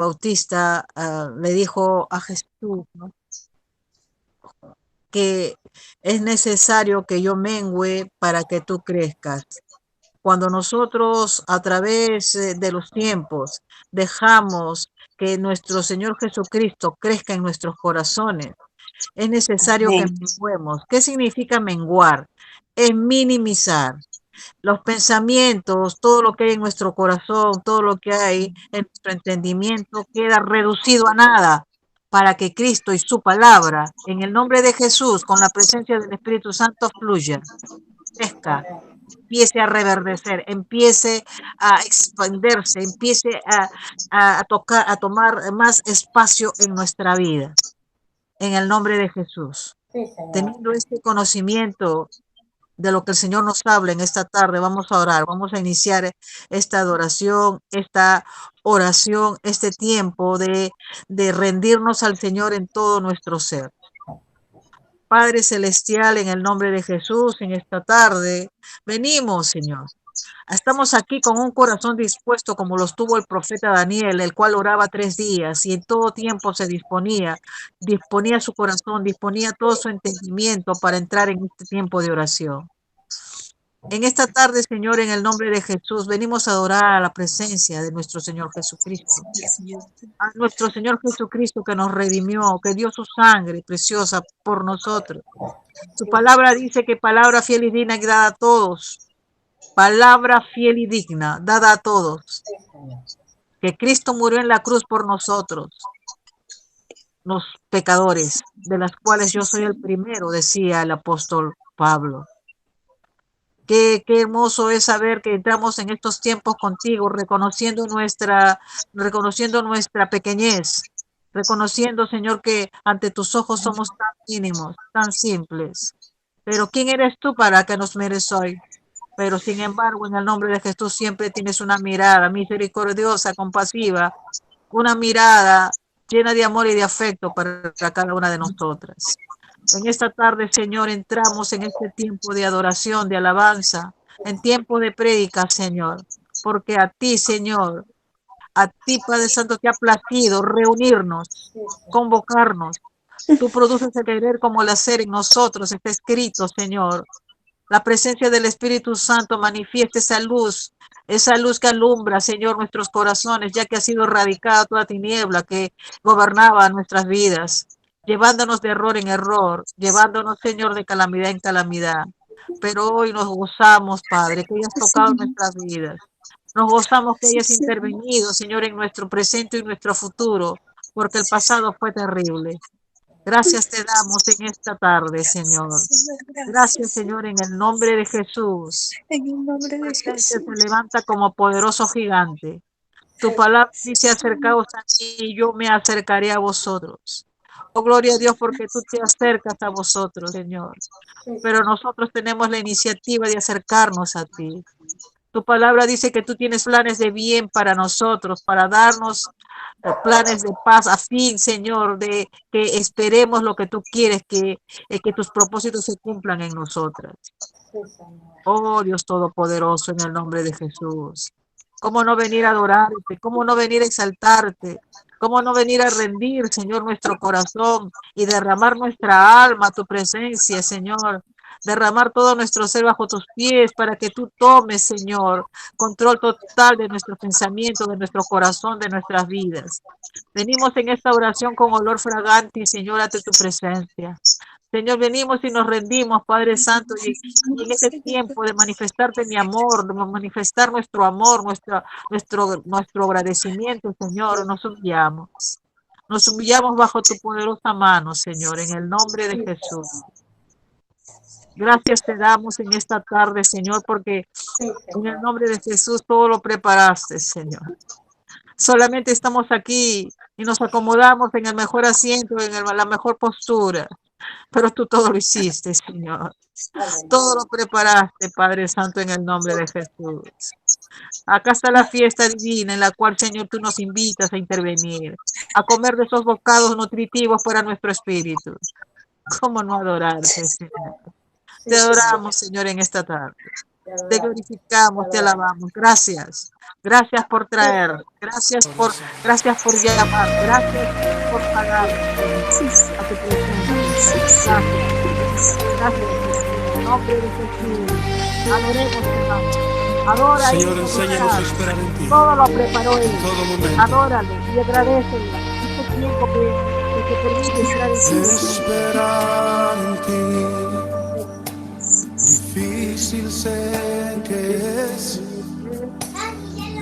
Bautista le dijo a Jesús, ¿no?, que es necesario que yo mengüe para que tú crezcas. Cuando nosotros a través de los tiempos dejamos que nuestro Señor Jesucristo crezca en nuestros corazones, es necesario que Amén. menguemos. ¿Qué significa menguar? Es minimizar los pensamientos, todo lo que hay en nuestro corazón, todo lo que hay en nuestro entendimiento queda reducido a nada para que Cristo y su palabra, en el nombre de Jesús, con la presencia del Espíritu Santo, fluya, crezca, empiece a reverdecer, empiece a expandirse, empiece a tocar, a tomar más espacio en nuestra vida, en el nombre de Jesús. Sí, Señor. Teniendo este conocimiento de lo que el Señor nos habla en esta tarde, vamos a orar, vamos a iniciar esta adoración, esta oración, este tiempo de rendirnos al Señor en todo nuestro ser. Padre Celestial, en el nombre de Jesús, en esta tarde, venimos, Señor. Estamos aquí con un corazón dispuesto como los tuvo el profeta Daniel, el cual oraba 3 días y en todo tiempo se disponía su corazón, disponía todo su entendimiento para entrar en este tiempo de oración. En esta tarde, Señor, en el nombre de Jesús, venimos a adorar a la presencia de nuestro Señor Jesucristo, a nuestro Señor Jesucristo que nos redimió, que dio su sangre preciosa por nosotros. Su palabra dice que palabra fiel y digna que dada a todos, palabra fiel y digna dada a todos, que Cristo murió en la cruz por nosotros, los pecadores, de las cuales yo soy el primero, decía el apóstol Pablo. Qué hermoso es saber que entramos en estos tiempos contigo, reconociendo nuestra pequeñez, reconociendo, Señor, que ante tus ojos somos tan mínimos, tan simples. Pero ¿quién eres tú para que nos mires hoy? Pero sin embargo, en el nombre de Jesús siempre tienes una mirada misericordiosa, compasiva, una mirada llena de amor y de afecto para cada una de nosotras. En esta tarde, Señor, entramos en este tiempo de adoración, de alabanza, en tiempo de prédica, Señor, porque a ti, Señor, a ti, Padre Santo, te ha placido reunirnos, convocarnos. Tú produces el querer como el hacer en nosotros, está escrito, Señor. La presencia del Espíritu Santo manifiesta esa luz que alumbra, Señor, nuestros corazones, ya que ha sido erradicada toda tiniebla que gobernaba nuestras vidas, llevándonos de error en error, llevándonos, Señor, de calamidad en calamidad. Pero hoy nos gozamos, Padre, que hayas tocado nuestras vidas. Nos gozamos que hayas intervenido, Señor, en nuestro presente y nuestro futuro, porque el pasado fue terrible. Gracias te damos en esta tarde, Señor. Gracias, Gracias, Señor, en el nombre de Jesús. en el nombre Tu de presencia se Jesús. levanta como poderoso gigante. Tu palabra dice, acercaos a mí y yo me acercaré a vosotros. Oh, gloria a Dios, porque tú te acercas a vosotros, Señor. Pero nosotros tenemos la iniciativa de acercarnos a ti. Tu palabra dice que tú tienes planes de bien para nosotros, para darnos planes de paz, a fin, Señor, de que esperemos lo que tú quieres, que tus propósitos se cumplan en nosotras. Oh Dios Todopoderoso, en el nombre de Jesús. ¿Cómo no venir a adorarte? ¿Cómo no venir a exaltarte? ¿Cómo no venir a rendir, Señor, nuestro corazón y derramar nuestra alma a tu presencia, Señor? Derramar todo nuestro ser bajo tus pies para que tú tomes, Señor, control total de nuestros pensamientos, de nuestro corazón, de nuestras vidas. Venimos en esta oración con olor fragante, Señor, ante tu presencia. Señor, venimos y nos rendimos, Padre Santo, y en este tiempo de manifestarte mi amor, de manifestar nuestro amor, nuestro agradecimiento, Señor, nos humillamos. Nos humillamos bajo tu poderosa mano, Señor, en el nombre de Jesús. Gracias te damos en esta tarde, Señor, porque en el nombre de Jesús todo lo preparaste, Señor. Solamente estamos aquí y nos acomodamos en el mejor asiento, la mejor postura, pero tú todo lo hiciste, Señor. Todo lo preparaste, Padre Santo, en el nombre de Jesús. Acá está la fiesta divina en la cual, Señor, tú nos invitas a intervenir, a comer de esos bocados nutritivos para nuestro espíritu. ¿Cómo no adorarte, Señor? Te adoramos, Señor, en esta tarde. Te glorificamos, te alabamos. Gracias. Gracias por traer. Gracias por llamar. Gracias por pagar a tu presencia. Gracias. Gracias. En el nombre de Jesús. Adoremos, hermano. Adora a Señor, Él. enséñanos a esperar en ti. Todo lo preparó Él. En todo momento. Adórale y agradecele este tiempo que te permite estar en ti. Esperar en ti, difícil sé que es.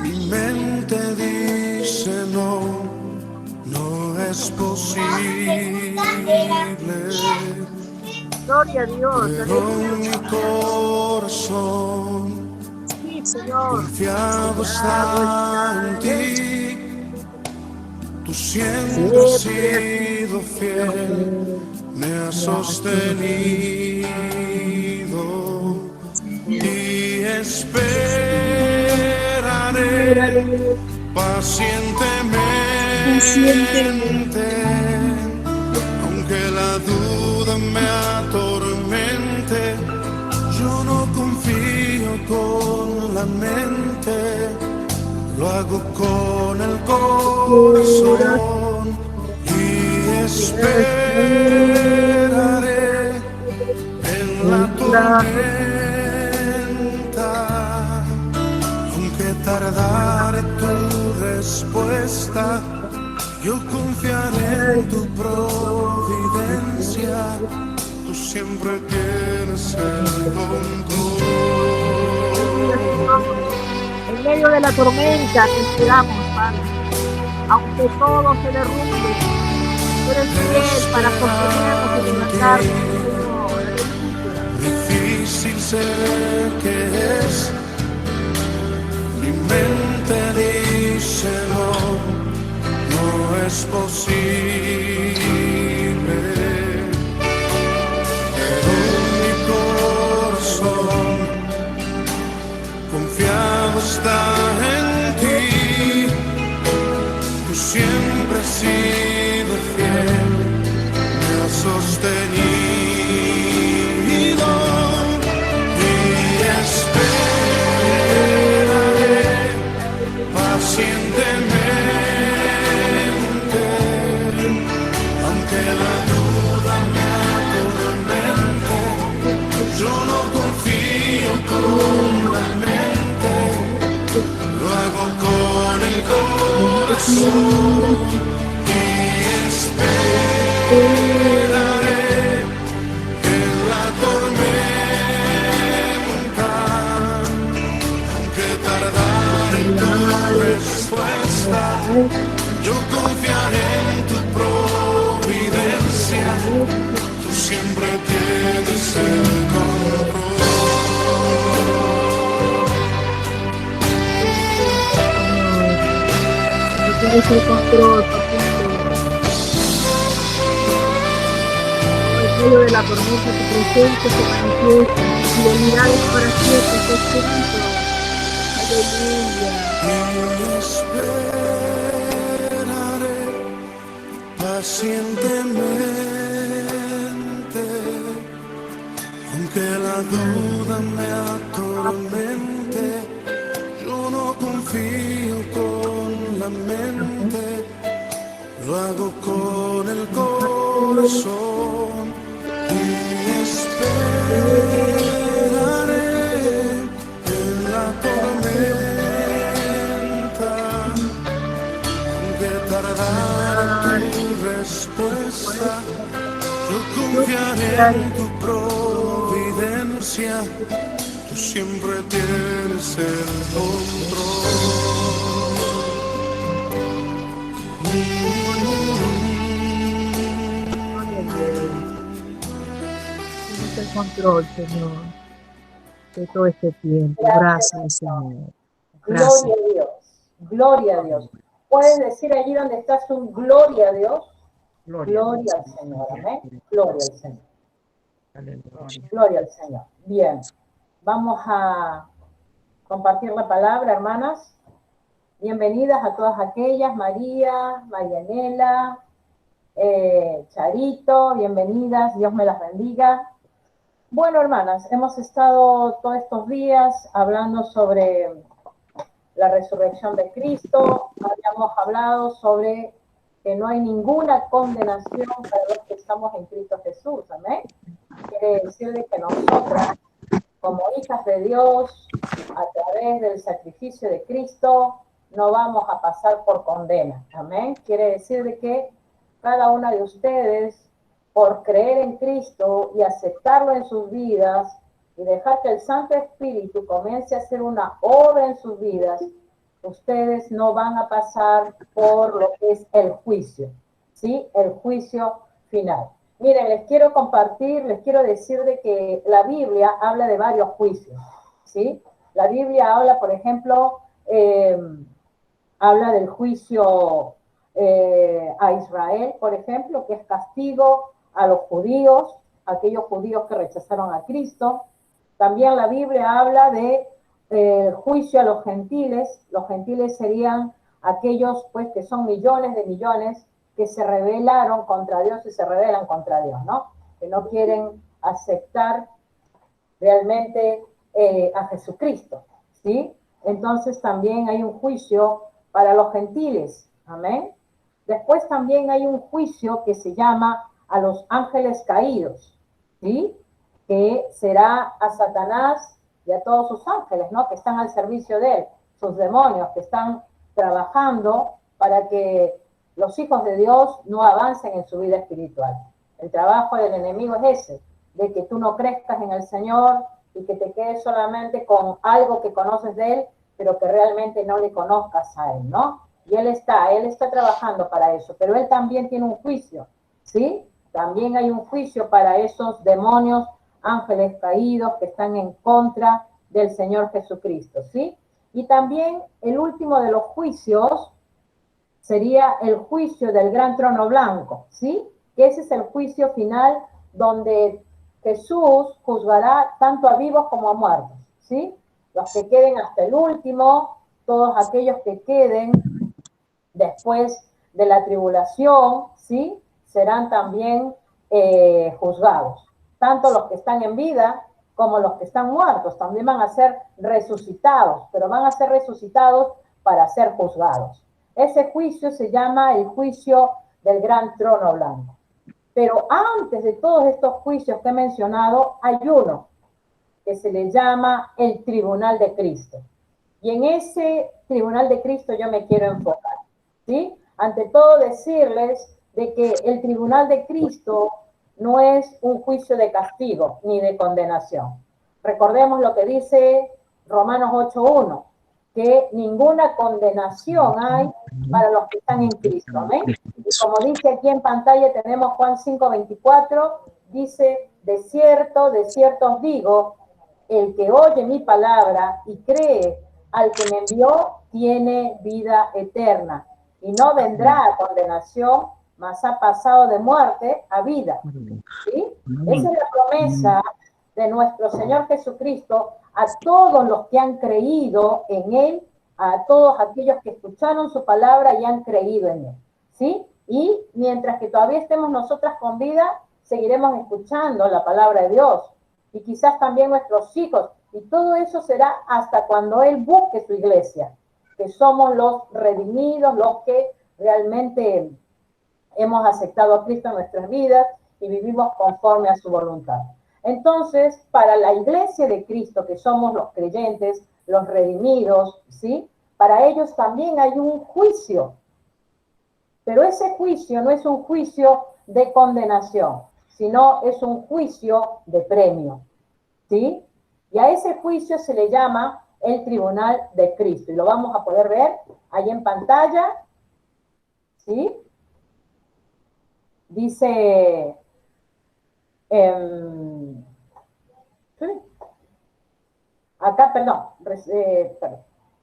Mi mente dice no, no es posible. Gloria a Dios. Pero mi corazón Sí, Señor. confiado está en ti. Tú siempre has sido fiel, me has sostenido y esperaré pacientemente, aunque la duda me atormente. Yo no confío con la mente, lo hago con el corazón y esperaré en la tormenta, aunque tardare tu respuesta. Yo confiaré en tu providencia, tú siempre tienes el control. En medio de la tormenta te esperamos, Padre. Aunque todo se derrumbe, tú eres fiel para sostenernos y levantarnos, Señor. Difícil sé que es, mi mente dice no, no es posible. Pero mi corazón confiado está en ti. Tú siempre has sido fiel, me has sostenido y esperaré pacientemente, aunque la duda me atormente. Yo no confío con la mente, lo hago con el corazón y esperaré en la tormenta, aunque tardare tu respuesta. Yo confiaré en tu providencia, tú siempre tienes el control. Tienes el control, papito. En medio de la tormenta tu presencia se manifiesta, tu fidelidad es para siempre, tu espíritu. Aleluya. Esperaré pacientemente, aunque la duda me atormente. Yo no confío con la mente, lo hago con el corazón y esperaré en la tormenta, aunque tardara tu respuesta. Yo confiaré en tu providencia, tú siempre tienes el control. Tienes el control, Señor, de todo este tiempo. Gracias, Señor. Gracias. Gloria a Dios. Gloria a Dios. ¿Puedes decir allí donde estás un gloria a Dios? Gloria al Señor. Amén. Gloria al Señor. Gloria al Señor. Bien. Vamos a compartir la palabra, hermanas. Bienvenidas a todas aquellas. María, Marianela, Charito, bienvenidas. Dios me las bendiga. Bueno, hermanas, hemos estado todos estos días hablando sobre la resurrección de Cristo. Habíamos hablado sobre que no hay ninguna condenación para los que estamos en Cristo Jesús. Amén. Quiere decir de que nosotras, como hijas de Dios, a través del sacrificio de Cristo, no vamos a pasar por condena. Amén. Quiere decir de que cada una de ustedes, por creer en Cristo y aceptarlo en sus vidas y dejar que el Santo Espíritu comience a hacer una obra en sus vidas, ustedes no van a pasar por lo que es el juicio, ¿sí? El juicio final. Miren, les quiero compartir, les quiero decir de que la Biblia habla de varios juicios, ¿sí? La Biblia habla, por ejemplo, habla del juicio a Israel, por ejemplo, que es castigo a los judíos, aquellos judíos que rechazaron a Cristo. También la Biblia habla de juicio a los gentiles. Los gentiles serían aquellos pues que son millones de millones que se rebelaron contra Dios y se rebelan contra Dios, ¿no? Que no quieren aceptar realmente a Jesucristo, ¿sí? Entonces también hay un juicio para los gentiles, amén. Después también hay un juicio que se llama a los ángeles caídos, ¿sí? Que será a Satanás y a todos sus ángeles, ¿no? Que están al servicio de él, sus demonios, que están trabajando para que los hijos de Dios no avancen en su vida espiritual. El trabajo del enemigo es ese, de que tú no crezcas en el Señor y que te quedes solamente con algo que conoces de Él, pero que realmente no le conozcas a Él, ¿no? Y Él está trabajando para eso, pero Él también tiene un juicio, ¿sí? También hay un juicio para esos demonios, ángeles caídos que están en contra del Señor Jesucristo, ¿sí? Y también el último de los juicios sería el juicio del gran trono blanco, ¿sí? Que ese es el juicio final donde Jesús juzgará tanto a vivos como a muertos, ¿sí? Los que queden hasta el último, todos aquellos que queden después de la tribulación, ¿sí? Serán también juzgados. Tanto los que están en vida como los que están muertos también van a ser resucitados, pero van a ser resucitados para ser juzgados. Ese juicio se llama el juicio del gran trono blanco. Pero antes de todos estos juicios que he mencionado, hay uno que se le llama el tribunal de Cristo. Y en ese tribunal de Cristo yo me quiero enfocar, ¿sí? Ante todo decirles de que el tribunal de Cristo no es un juicio de castigo ni de condenación. Recordemos lo que dice Romanos 8:1, que ninguna condenación hay para los que están en Cristo, ¿amén? Y como dice aquí en pantalla tenemos Juan 5:24, dice, de cierto os digo, el que oye mi palabra y cree al que me envió, tiene vida eterna y no vendrá a condenación, mas ha pasado de muerte a vida. ¿Sí? Esa es la promesa de nuestro Señor Jesucristo a todos los que han creído en Él, a todos aquellos que escucharon su palabra y han creído en Él. ¿Sí? Y mientras que todavía estemos nosotras con vida, seguiremos escuchando la palabra de Dios. Y quizás también nuestros hijos. Y todo eso será hasta cuando Él busque su iglesia, que somos los redimidos, los que realmente hemos aceptado a Cristo en nuestras vidas y vivimos conforme a su voluntad. Entonces, para la iglesia de Cristo, que somos los creyentes, los redimidos, ¿sí? Para ellos también hay un juicio. Pero ese juicio no es un juicio de condenación, sino es un juicio de premio, ¿sí? Y a ese juicio se le llama el tribunal de Cristo. Y lo vamos a poder ver ahí en pantalla, ¿sí? Dice, acá, perdón,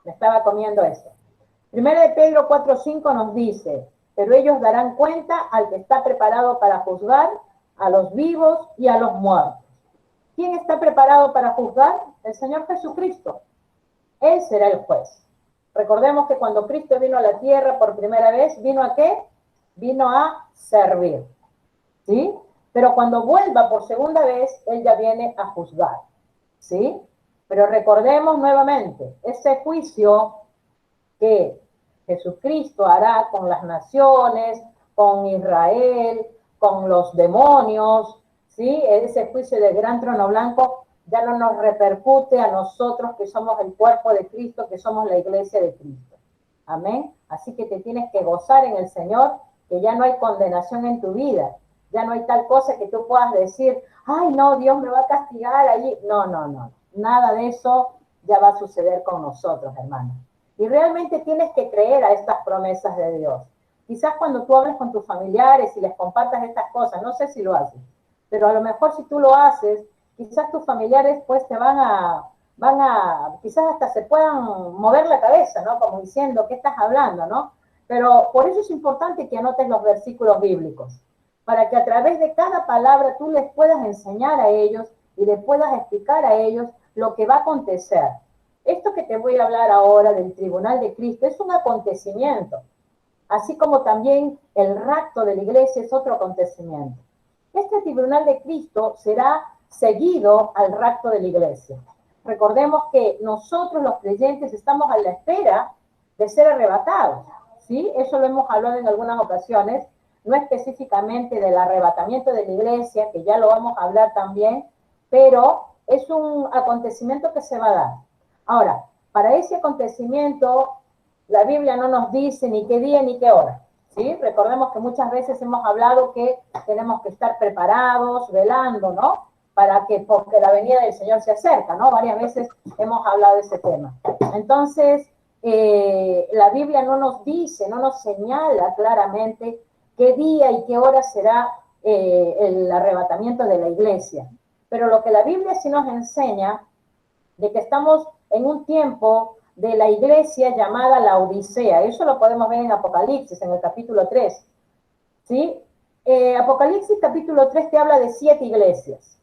me estaba comiendo esto. Primero de Pedro 4:5 nos dice, pero ellos darán cuenta al que está preparado para juzgar a los vivos y a los muertos. ¿Quién está preparado para juzgar? El Señor Jesucristo. Él será el juez. Recordemos que cuando Cristo vino a la tierra por primera vez, ¿vino a qué? Vino a servir, ¿sí? Pero cuando vuelva por segunda vez, Él ya viene a juzgar, ¿sí? Pero recordemos nuevamente, ese juicio que Jesucristo hará con las naciones, con Israel, con los demonios, ¿sí? Ese juicio del gran trono blanco ya no nos repercute a nosotros que somos el cuerpo de Cristo, que somos la iglesia de Cristo. Amén. Así que te tienes que gozar en el Señor, que ya no hay condenación en tu vida. Ya no hay tal cosa que tú puedas decir, ay, no, Dios me va a castigar allí. No, no, no. Nada de eso ya va a suceder con nosotros, hermanos. Y realmente tienes que creer a estas promesas de Dios. Quizás cuando tú hables con tus familiares y les compartas estas cosas, no sé si lo haces, pero a lo mejor si tú lo haces, quizás tus familiares pues te van a, quizás hasta se puedan mover la cabeza, ¿no? Como diciendo, ¿qué estás hablando, no? Pero por eso es importante que anotes los versículos bíblicos, para que a través de cada palabra tú les puedas enseñar a ellos y les puedas explicar a ellos lo que va a acontecer. Esto que te voy a hablar ahora del tribunal de Cristo es un acontecimiento, así como también el rapto de la iglesia es otro acontecimiento. Este tribunal de Cristo será seguido al rapto de la iglesia. Recordemos que nosotros los creyentes estamos a la espera de ser arrebatados, ¿sí? Eso lo hemos hablado en algunas ocasiones, no específicamente del arrebatamiento de la iglesia, que ya lo vamos a hablar también, pero es un acontecimiento que se va a dar. Ahora, para ese acontecimiento, la Biblia no nos dice ni qué día ni qué hora, ¿sí? Recordemos que muchas veces hemos hablado que tenemos que estar preparados, velando, ¿no? Porque la venida del Señor se acerca, ¿no? Varias veces hemos hablado de ese tema. Entonces, la Biblia no nos dice, no nos señala claramente qué día y qué hora será el arrebatamiento de la iglesia. Pero lo que la Biblia sí nos enseña de que estamos en un tiempo de la iglesia llamada la Odisea. Eso lo podemos ver en Apocalipsis, en el capítulo 3. ¿Sí? Apocalipsis capítulo 3 te habla de 7 iglesias.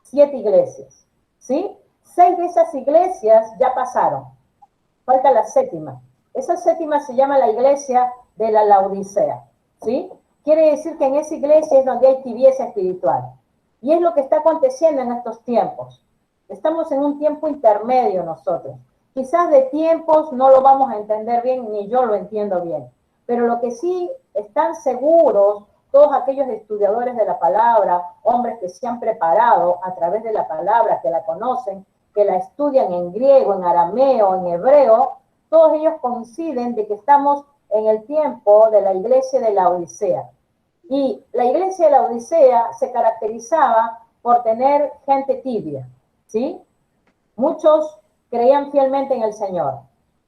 7 iglesias. ¿Sí? 6 de esas iglesias ya pasaron. Falta la séptima. Esa séptima se llama la iglesia de la Laodicea. ¿Sí? Quiere decir que en esa iglesia es donde hay tibieza espiritual. Y es lo que está aconteciendo en estos tiempos. Estamos en un tiempo intermedio nosotros. Quizás de tiempos no lo vamos a entender bien, ni yo lo entiendo bien. Pero lo que sí están seguros todos aquellos estudiadores de la palabra, hombres que se han preparado a través de la palabra, que la conocen, que la estudian en griego, en arameo, en hebreo, todos ellos coinciden de que estamos en el tiempo de la iglesia de la Odisea. Y la iglesia de la Odisea se caracterizaba por tener gente tibia, ¿sí? Muchos creían fielmente en el Señor,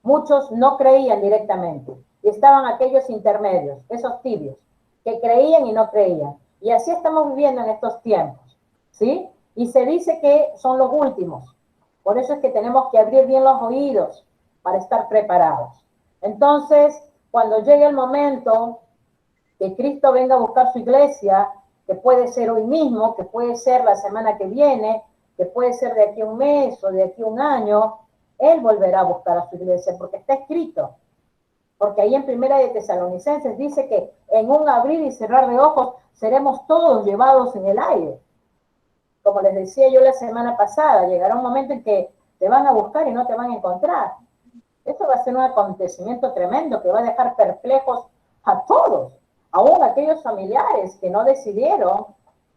muchos no creían directamente, y estaban aquellos intermedios, esos tibios, que creían y no creían. Y así estamos viviendo en estos tiempos, ¿sí? Y se dice que son los últimos. Por eso es que tenemos que abrir bien los oídos para estar preparados. Entonces, cuando llegue el momento que Cristo venga a buscar su iglesia, que puede ser hoy mismo, que puede ser la semana que viene, que puede ser de aquí a un mes o de aquí a un año, Él volverá a buscar a su iglesia, porque está escrito. Porque ahí en Primera de Tesalonicenses dice que en un abrir y cerrar de ojos seremos todos llevados en el aire. Como les decía yo la semana pasada, llegará un momento en que te van a buscar y no te van a encontrar. Esto va a ser un acontecimiento tremendo que va a dejar perplejos a todos, aún aquellos familiares que no decidieron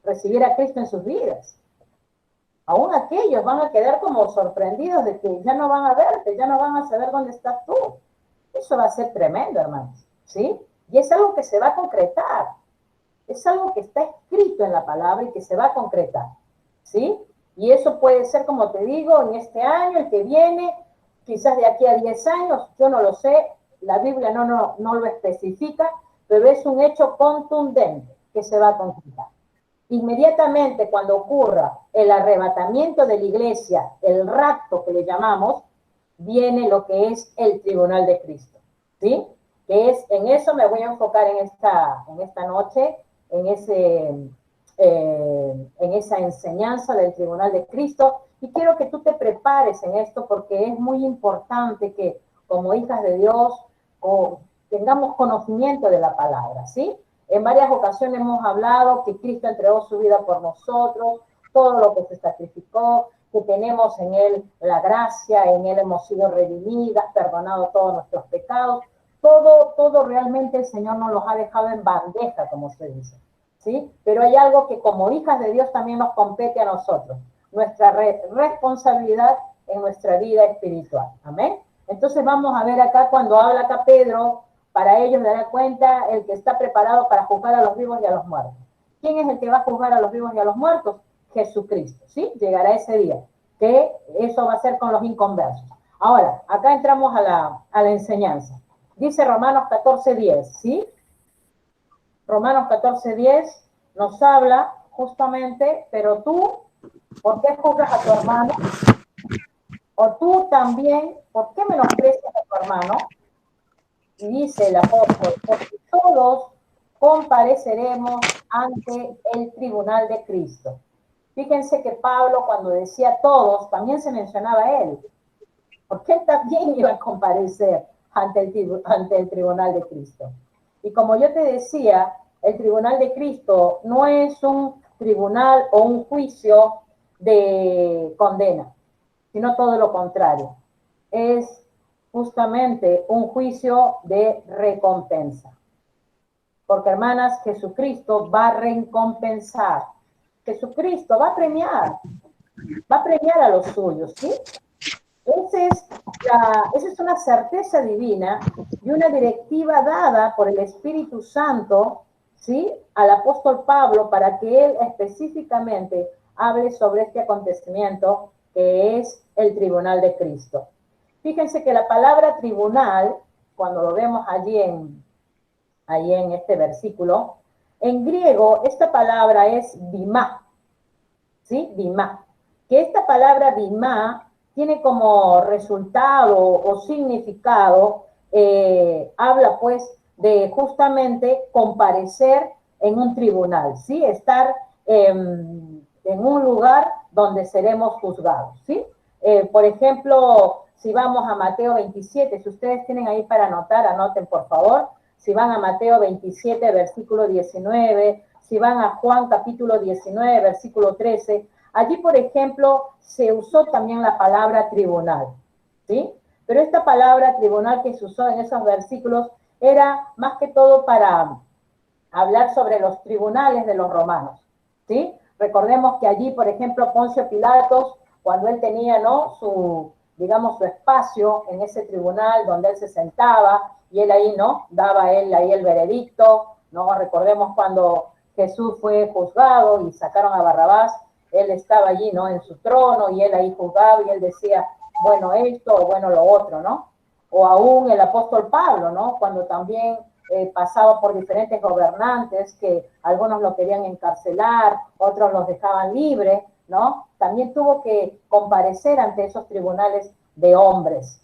recibir a Cristo en sus vidas. Aún aquellos van a quedar como sorprendidos de que ya no van a verte, ya no van a saber dónde estás tú. Eso va a ser tremendo, hermanos, ¿sí? Y es algo que se va a concretar. Es algo que está escrito en la palabra y que se va a concretar, ¿sí? Y eso puede ser, como te digo, en este año, el que viene, quizás de aquí a 10 años, yo no lo sé, la Biblia no lo especifica, pero es un hecho contundente que se va a concretar. Inmediatamente cuando ocurra el arrebatamiento de la iglesia, el rapto que le llamamos, viene lo que es el tribunal de Cristo, ¿sí? Que es, en eso me voy a enfocar en esta noche, en esa enseñanza del tribunal de Cristo, y quiero que tú te prepares en esto porque es muy importante que como hijas de Dios tengamos conocimiento de la palabra, ¿sí? En varias ocasiones hemos hablado que Cristo entregó su vida por nosotros, todo lo que se sacrificó, que tenemos en Él la gracia, en Él hemos sido redimidas, perdonado todos nuestros pecados. Todo realmente el Señor nos los ha dejado en bandeja, como se dice, ¿sí? Pero hay algo que como hijas de Dios también nos compete a nosotros, nuestra responsabilidad en nuestra vida espiritual. Amén. Entonces vamos a ver acá cuando habla acá Pedro, para ellos dará cuenta el que está preparado para juzgar a los vivos y a los muertos. ¿Quién es el que va a juzgar a los vivos y a los muertos? Jesucristo, ¿sí? Llegará ese día, que eso va a ser con los inconversos. Ahora, acá entramos a la enseñanza. Dice Romanos 14:10, ¿sí? Romanos 14:10 nos habla justamente, pero tú, ¿por qué juzgas a tu hermano? O tú también, ¿por qué menosprecias a tu hermano? Y dice el apóstol, porque todos compareceremos ante el tribunal de Cristo. Fíjense que Pablo, cuando decía todos, también se mencionaba a él, porque él también iba a comparecer ante el tribunal de Cristo. Y como yo te decía, el tribunal de Cristo no es un tribunal o un juicio de condena, sino todo lo contrario. Es justamente un juicio de recompensa. Porque, hermanas, Jesucristo va a recompensar. Jesucristo va a premiar a los suyos, ¿sí? Esa es una certeza divina y una directiva dada por el Espíritu Santo, ¿sí? Al apóstol Pablo para que él específicamente hable sobre este acontecimiento que es el tribunal de Cristo. Fíjense que la palabra tribunal, cuando lo vemos allí en este versículo, en griego esta palabra es bimá, ¿sí? Bimá. Que esta palabra bimá tiene como resultado o significado, habla pues de justamente comparecer en un tribunal, ¿sí? Estar en un lugar donde seremos juzgados, ¿sí? Por ejemplo, si vamos a Mateo 27, si ustedes tienen ahí para anotar, anoten por favor. Si van a Mateo 27, versículo 19, si van a Juan capítulo 19, versículo 13, allí, por ejemplo, se usó también la palabra tribunal, ¿sí? Pero esta palabra tribunal que se usó en esos versículos era más que todo para hablar sobre los tribunales de los romanos, ¿sí? Recordemos que allí, por ejemplo, Poncio Pilatos, cuando él tenía, ¿no?, su espacio en ese tribunal donde él se sentaba y él ahí, ¿no?, daba él ahí el veredicto, ¿no? Recordemos cuando Jesús fue juzgado y sacaron a Barrabás, él estaba allí, ¿no?, en su trono y él ahí juzgaba y él decía, bueno, esto o bueno, lo otro, ¿no? O aún el apóstol Pablo, ¿no?, cuando también pasaba por diferentes gobernantes que algunos lo querían encarcelar, otros los dejaban libre, ¿no? También tuvo que comparecer ante esos tribunales de hombres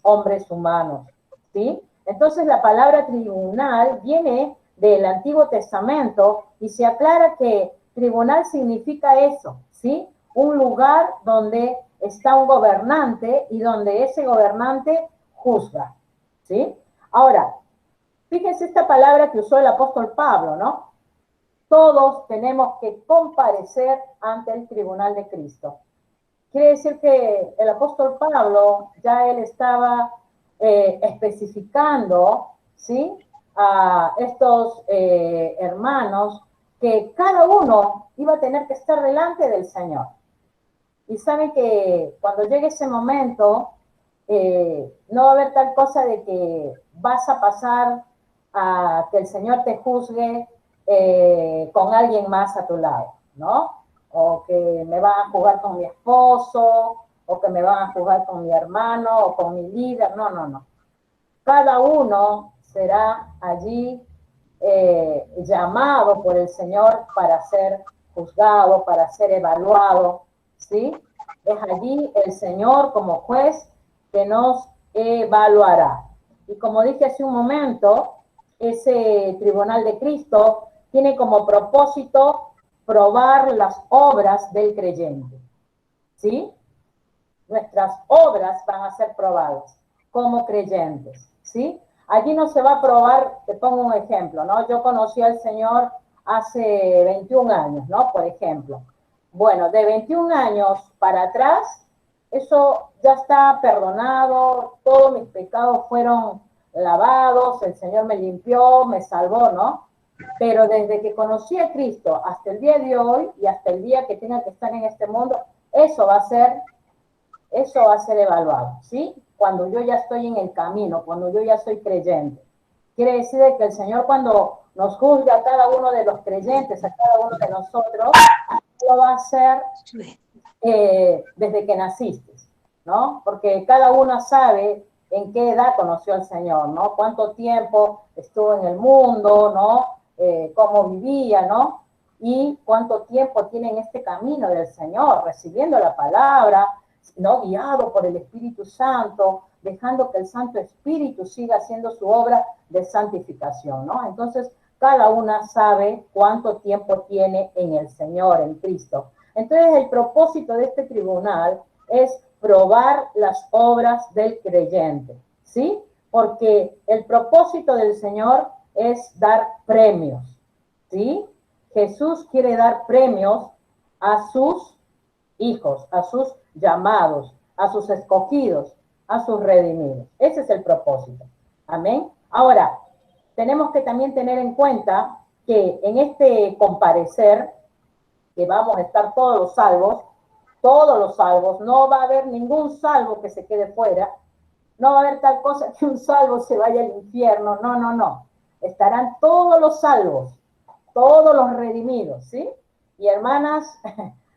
humanos, ¿sí? Entonces la palabra tribunal viene del Antiguo Testamento y se aclara que tribunal significa eso, ¿sí? Un lugar donde está un gobernante y donde ese gobernante juzga, ¿sí? Ahora, fíjense esta palabra que usó el apóstol Pablo, ¿no? Todos tenemos que comparecer ante el tribunal de Cristo. Quiere decir que el apóstol Pablo ya él estaba especificando, ¿sí?, a estos hermanos que cada uno iba a tener que estar delante del Señor. Y saben que cuando llegue ese momento, no va a haber tal cosa de que vas a pasar a que el Señor te juzgue con alguien más a tu lado, ¿no? O que me van a juzgar con mi esposo, o que me van a juzgar con mi hermano, o con mi líder. No, no, no. Cada uno será allí llamado por el Señor para ser juzgado, para ser evaluado, ¿sí? Es allí el Señor como juez que nos evaluará. Y como dije hace un momento, ese tribunal de Cristo tiene como propósito probar las obras del creyente, ¿sí? Nuestras obras van a ser probadas como creyentes, ¿sí? Allí no se va a probar, te pongo un ejemplo, ¿no? Yo conocí al Señor hace 21 años, ¿no? Por ejemplo. Bueno, de 21 años para atrás, eso ya está perdonado, todos mis pecados fueron lavados, el Señor me limpió, me salvó, ¿no? Pero desde que conocí a Cristo hasta el día de hoy y hasta el día que tenga que estar en este mundo, eso va a ser evaluado, ¿sí? Cuando yo ya estoy en el camino, cuando yo ya soy creyente. Quiere decir que el Señor cuando nos juzga a cada uno de los creyentes, a cada uno de nosotros, lo va a hacer desde que naciste, ¿no? Porque cada uno sabe en qué edad conoció al Señor, ¿no? Cuánto tiempo estuvo en el mundo, ¿no? Cómo vivía, ¿no? Y cuánto tiempo tiene en este camino del Señor, recibiendo la palabra, ¿no? Guiado por el Espíritu Santo, dejando que el Santo Espíritu siga haciendo su obra de santificación, ¿no? Entonces, cada una sabe cuánto tiempo tiene en el Señor, en Cristo. Entonces, el propósito de este tribunal es probar las obras del creyente, ¿sí? Porque el propósito del Señor es dar premios, ¿sí? Jesús quiere dar premios a sus hijos, a sus llamados, a sus escogidos, a sus redimidos. Ese es el propósito. Amén. Ahora, tenemos que también tener en cuenta que en este comparecer, que vamos a estar todos los salvos, no va a haber ningún salvo que se quede fuera, no va a haber tal cosa que un salvo se vaya al infierno, no, no, no. Estarán todos los salvos, todos los redimidos, ¿sí? Y hermanas,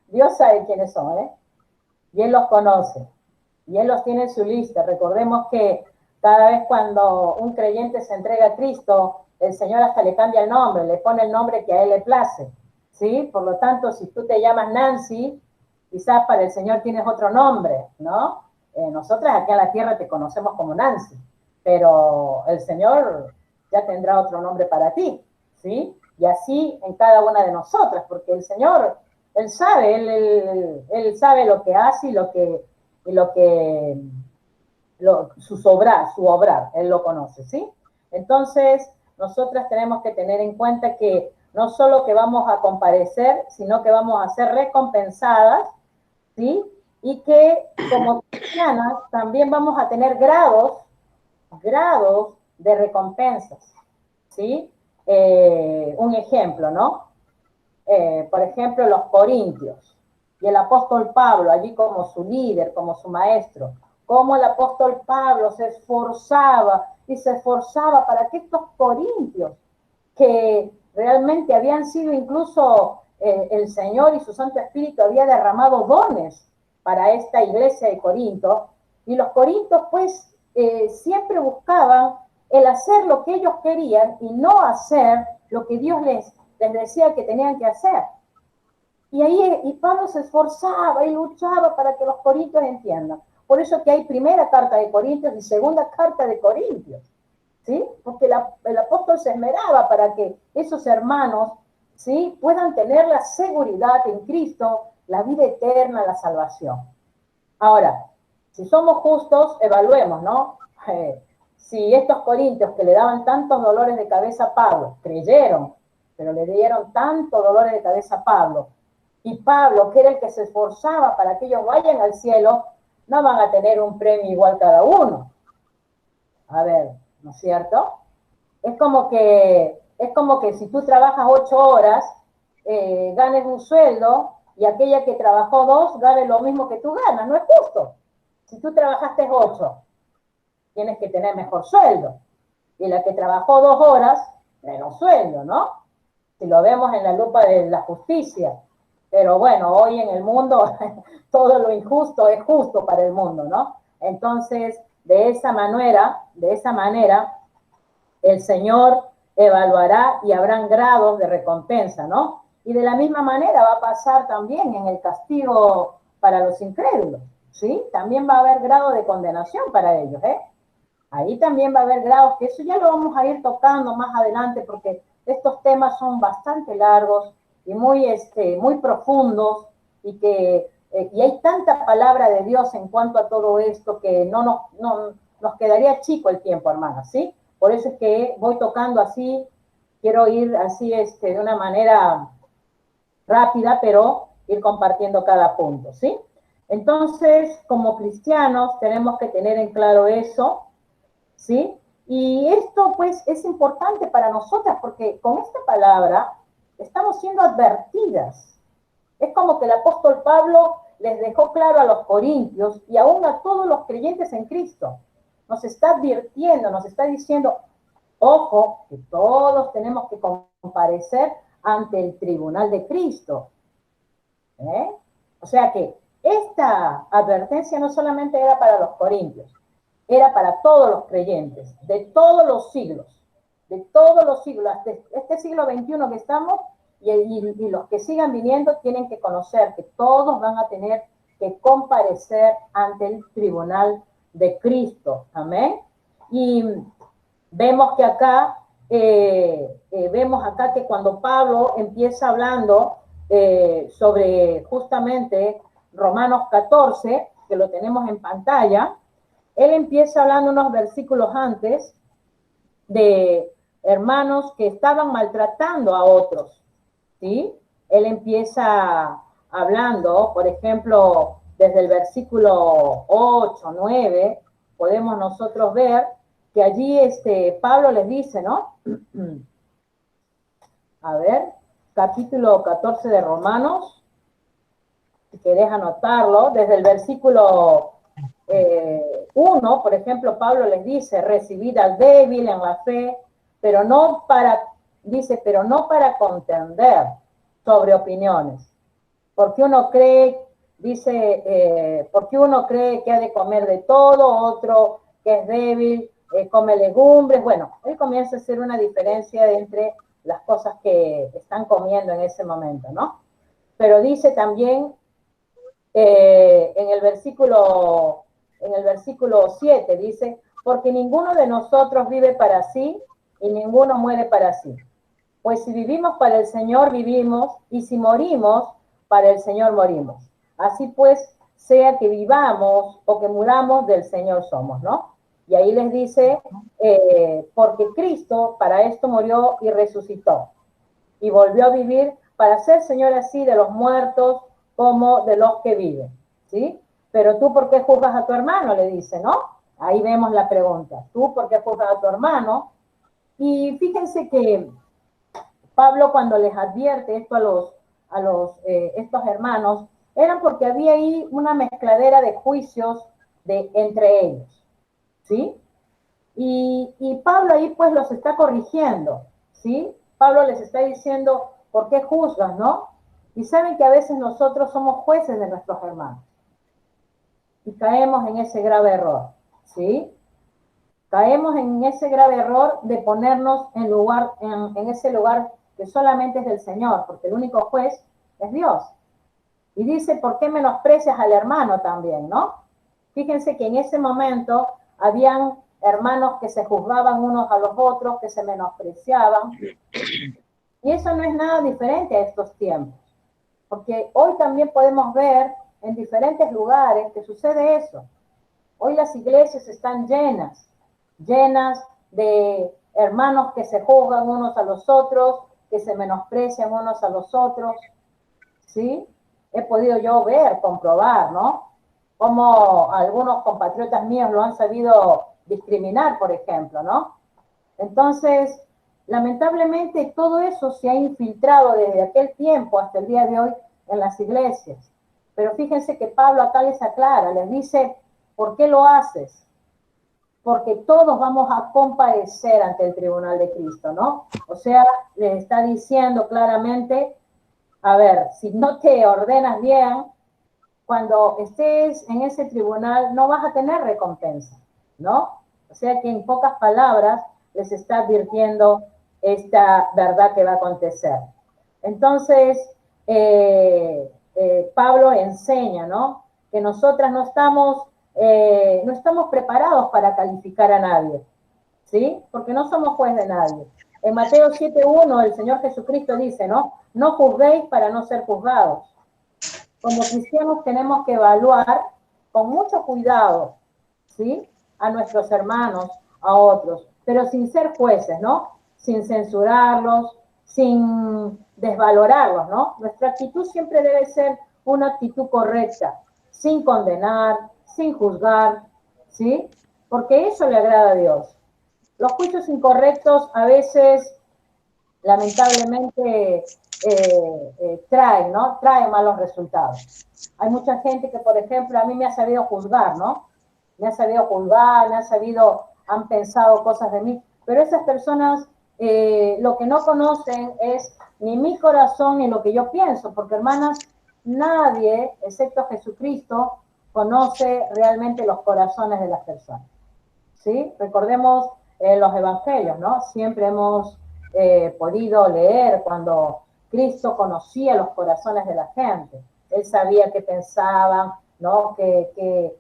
Dios sabe quiénes son, ¿eh? Y Él los conoce, y Él los tiene en su lista. Recordemos que cada vez cuando un creyente se entrega a Cristo, el Señor hasta le cambia el nombre, le pone el nombre que a Él le place, ¿sí? Por lo tanto, si tú te llamas Nancy, quizás para el Señor tienes otro nombre, ¿no? Nosotras aquí en la tierra te conocemos como Nancy, pero el Señor ya tendrá otro nombre para ti, ¿sí? Y así en cada una de nosotras, porque el Señor, Él sabe, Él sabe lo que hace su obrar, Él lo conoce, ¿sí? Entonces, nosotras tenemos que tener en cuenta que no solo que vamos a comparecer, sino que vamos a ser recompensadas, ¿sí? Y que como cristianas también vamos a tener grados de recompensas, ¿sí? Un ejemplo, ¿no? Por ejemplo, los corintios y el apóstol Pablo, allí como su líder, como su maestro, cómo el apóstol Pablo se esforzaba para que estos corintios, que realmente habían sido incluso el Señor y su Santo Espíritu había derramado dones para esta iglesia de Corinto, y los corintios pues siempre buscaban el hacer lo que ellos querían y no hacer lo que Dios les decía que tenían que hacer. Y Pablo se esforzaba y luchaba para que los corintios entiendan. Por eso que hay primera carta de Corintios y segunda carta de Corintios, ¿sí? Porque el apóstol se esmeraba para que esos hermanos, ¿sí?, puedan tener la seguridad en Cristo, la vida eterna, la salvación. Ahora, si somos justos, evaluemos, ¿no? Si estos corintios que le daban tantos dolores de cabeza a Pablo, creyeron, pero le dieron tantos dolores de cabeza a Pablo, y Pablo, que era el que se esforzaba para que ellos vayan al cielo, no van a tener un premio igual cada uno. A ver, ¿no es cierto? Es como que si tú trabajas 8 horas, ganes un sueldo, y aquella que trabajó 2 gane lo mismo que tú ganas. No es justo. Si tú trabajaste 8, tienes que tener mejor sueldo. Y la que trabajó 2 horas, menos sueldo, ¿no? Si lo vemos en la lupa de la justicia. Pero bueno, hoy en el mundo todo lo injusto es justo para el mundo, ¿no? Entonces, de esa manera, el Señor evaluará y habrán grados de recompensa, ¿no? Y de la misma manera va a pasar también en el castigo para los incrédulos, ¿sí? También va a haber grado de condenación para ellos, ¿eh? Ahí también va a haber grados, que eso ya lo vamos a ir tocando más adelante, porque estos temas son bastante largos y muy profundos, y hay tanta palabra de Dios en cuanto a todo esto que no nos quedaría chico el tiempo, hermanas, ¿sí? Por eso es que voy tocando así, quiero ir así de una manera rápida, pero ir compartiendo cada punto, ¿sí? Entonces, como cristianos, tenemos que tener en claro eso, ¿sí? Y esto, pues, es importante para nosotras, porque con esta palabra estamos siendo advertidas. Es como que el apóstol Pablo les dejó claro a los corintios y aún a todos los creyentes en Cristo. Nos está advirtiendo, nos está diciendo, ojo, que todos tenemos que comparecer ante el tribunal de Cristo. O sea que esta advertencia no solamente era para los corintios, era para todos los creyentes, de todos los siglos, hasta este siglo XXI que estamos, y los que sigan viniendo tienen que conocer que todos van a tener que comparecer ante el tribunal de Cristo. Amén. Y vemos que acá, que cuando Pablo empieza hablando sobre justamente Romanos 14, que lo tenemos en pantalla, él empieza hablando unos versículos antes de hermanos que estaban maltratando a otros, ¿sí? Él empieza hablando, por ejemplo, desde el versículo 8, 9, podemos nosotros ver que allí Pablo les dice, ¿no? A ver, capítulo 14 de Romanos, si querés anotarlo, desde el versículo 1, por ejemplo, Pablo les dice, recibid al débil en la fe, pero no para contender sobre opiniones, porque uno cree, porque uno cree que ha de comer de todo, otro que es débil, come legumbres. Bueno, él comienza a hacer una diferencia entre las cosas que están comiendo en ese momento, ¿no? Pero dice también en el versículo 7, dice, porque ninguno de nosotros vive para sí y ninguno muere para sí. Pues si vivimos para el Señor, vivimos, y si morimos, para el Señor morimos. Así pues, sea que vivamos o que muramos, del Señor somos, ¿no? Y ahí les dice, porque Cristo para esto murió y resucitó, y volvió a vivir para ser Señor así de los muertos como de los que viven, ¿sí? Pero tú, ¿por qué juzgas a tu hermano? Le dice, ¿no? Ahí vemos la pregunta. ¿Tú por qué juzgas a tu hermano? Y fíjense que Pablo, cuando les advierte esto a estos hermanos, eran porque había ahí una mezcladera de juicios entre ellos, ¿sí? Y Pablo ahí pues los está corrigiendo, ¿sí? Pablo les está diciendo, ¿por qué juzgas, no? Y saben que a veces nosotros somos jueces de nuestros hermanos y caemos en ese grave error, ¿sí? Caemos en ese grave error de ponernos en ese lugar que solamente es del Señor, porque el único juez es Dios. Y dice, ¿por qué menosprecias al hermano también, no? Fíjense que en ese momento habían hermanos que se juzgaban unos a los otros, que se menospreciaban. Y eso no es nada diferente a estos tiempos, porque hoy también podemos ver en diferentes lugares que sucede eso. Hoy las iglesias están llenas de hermanos que se juzgan unos a los otros, que se menosprecian unos a los otros, ¿sí? He podido yo ver, comprobar, ¿no? Cómo algunos compatriotas míos lo han sabido discriminar, por ejemplo, ¿no? Entonces, lamentablemente todo eso se ha infiltrado desde aquel tiempo hasta el día de hoy en las iglesias. Pero fíjense que Pablo acá les aclara, les dice, ¿por qué lo haces? Porque todos vamos a comparecer ante el tribunal de Cristo, ¿no? O sea, les está diciendo claramente, a ver, si no te ordenas bien, cuando estés en ese tribunal no vas a tener recompensa, ¿no? O sea que en pocas palabras les está advirtiendo esta verdad que va a acontecer. Entonces, Pablo enseña, ¿no? Que nosotras no estamos preparados para calificar a nadie, ¿sí? Porque no somos juez de nadie. En Mateo 7:1 el Señor Jesucristo dice, ¿no? No juzguéis para no ser juzgados. Como cristianos tenemos que evaluar con mucho cuidado, ¿sí? A nuestros hermanos, a otros. pero sin ser jueces, ¿no? Sin censurarlos, sin desvalorarlos, ¿no? Nuestra actitud siempre debe ser una actitud correcta, sin condenar, sin juzgar, ¿sí? Porque eso le agrada a Dios. Los juicios incorrectos a veces, lamentablemente, traen, ¿no? Traen malos resultados. Hay mucha gente que, por ejemplo, a mí me ha sabido juzgar, ¿no? Me ha sabido juzgar, han pensado cosas de mí, pero esas personas lo que no conocen es ni mi corazón ni lo que yo pienso, porque hermanas, nadie, excepto Jesucristo, conoce realmente los corazones de las personas. ¿Sí? Recordemos los evangelios, ¿no? Siempre hemos podido leer cuando Cristo conocía los corazones de la gente. Él sabía qué pensaban, ¿no? Qué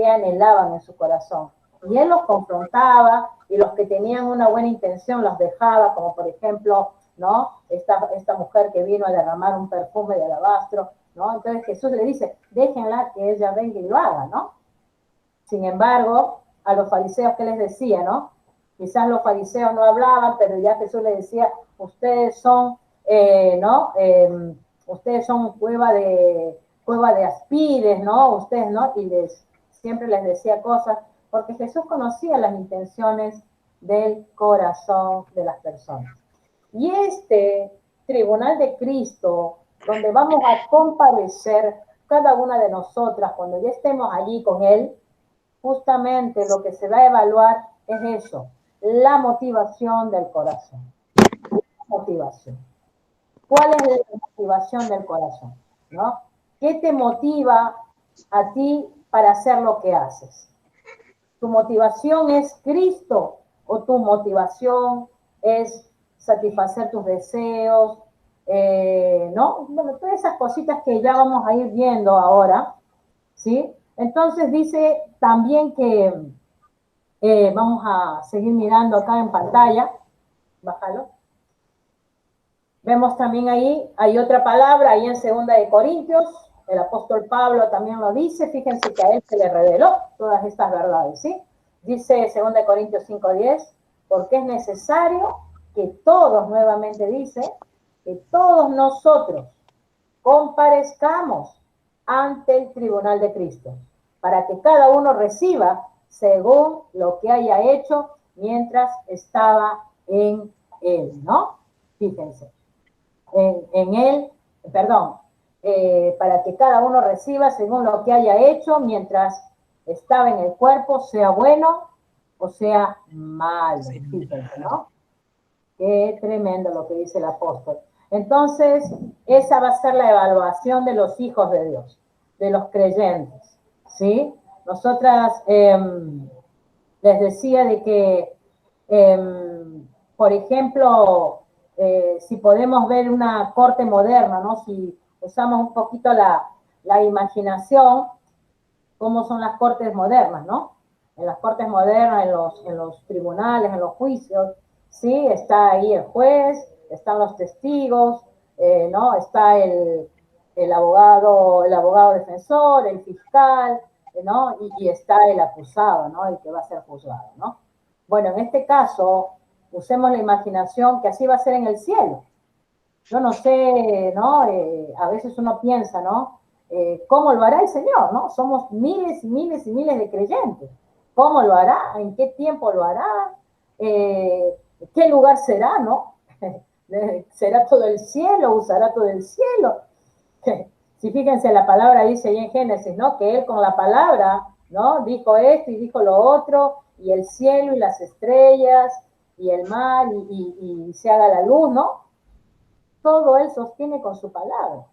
anhelaban en su corazón. Y él los confrontaba y los que tenían una buena intención los dejaba, como por ejemplo, ¿no? Esta mujer que vino a derramar un perfume de alabastro, ¿no? Entonces Jesús le dice, déjenla que ella venga y lo haga, ¿no? Sin embargo, a los fariseos, ¿qué les decía, no? Quizás los fariseos no hablaban, pero ya Jesús les decía, ustedes son, ¿no? Ustedes son cueva de aspides, ¿no? Ustedes, ¿no? Y siempre les decía cosas, porque Jesús conocía las intenciones del corazón de las personas. Y este tribunal de Cristo, donde vamos a comparecer cada una de nosotras cuando ya estemos allí con Él, justamente lo que se va a evaluar es eso, la motivación del corazón. Motivación. ¿Cuál es la motivación del corazón? ¿No? ¿Qué te motiva a ti para hacer lo que haces? ¿Tu motivación es Cristo o tu motivación es satisfacer tus deseos? ¿No? Bueno, todas esas cositas que ya vamos a ir viendo ahora, ¿sí? Entonces dice también que vamos a seguir mirando acá en pantalla. Bájalo. Vemos también ahí, hay otra palabra, ahí en 2 de Corintios, el apóstol Pablo también lo dice, fíjense que a él se le reveló todas estas verdades, ¿sí? Dice 2 de Corintios 5:10, porque es necesario que todos, nuevamente dice, que todos nosotros comparezcamos ante el tribunal de Cristo, para que cada uno reciba según lo que haya hecho mientras estaba en él, ¿no? Fíjense, en él, perdón, para que cada uno reciba según lo que haya hecho mientras estaba en el cuerpo, sea bueno o sea malo, fíjense, ¿no? Qué tremendo lo que dice el apóstol. Entonces, esa va a ser la evaluación de los hijos de Dios, de los creyentes, ¿sí? Nosotras les decía de que, por ejemplo, si podemos ver una corte moderna, ¿no? Si usamos un poquito la imaginación, cómo son las cortes modernas, ¿no? En las cortes modernas, en los tribunales, en los juicios, sí, está ahí el juez, están los testigos, ¿no? Está el abogado defensor, el fiscal, ¿no? Y está el acusado, ¿no? El que va a ser juzgado, ¿no? Bueno, en este caso, usemos la imaginación que así va a ser en el cielo. Yo no sé, ¿no? A veces uno piensa, ¿no? ¿Cómo lo hará el Señor, no? Somos miles y miles y miles de creyentes. ¿Cómo lo hará? ¿En qué tiempo lo hará? ¿Qué lugar será, no? ¿Será todo el cielo? ¿Usará todo el cielo? Si fíjense, la palabra dice ahí en Génesis, ¿no? Que él con la palabra, ¿no? Dijo esto y dijo lo otro, y el cielo y las estrellas, y el mar, y se haga la luz, ¿no? Todo él sostiene con su palabra.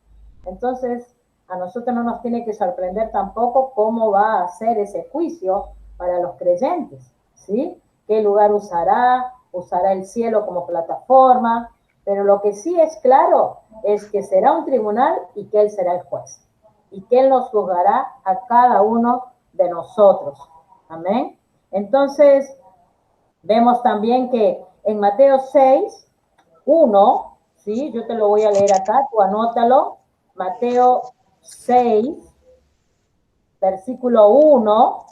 Entonces, a nosotros no nos tiene que sorprender tampoco cómo va a ser ese juicio para los creyentes, ¿sí? ¿Qué lugar usará? ¿Usará el cielo como plataforma? Pero lo que sí es claro es que será un tribunal y que Él será el juez. Y que Él nos juzgará a cada uno de nosotros. Amén. Entonces, vemos también que en Mateo 6, 1, ¿sí? Yo te lo voy a leer acá, tú anótalo. Mateo 6, versículo 1,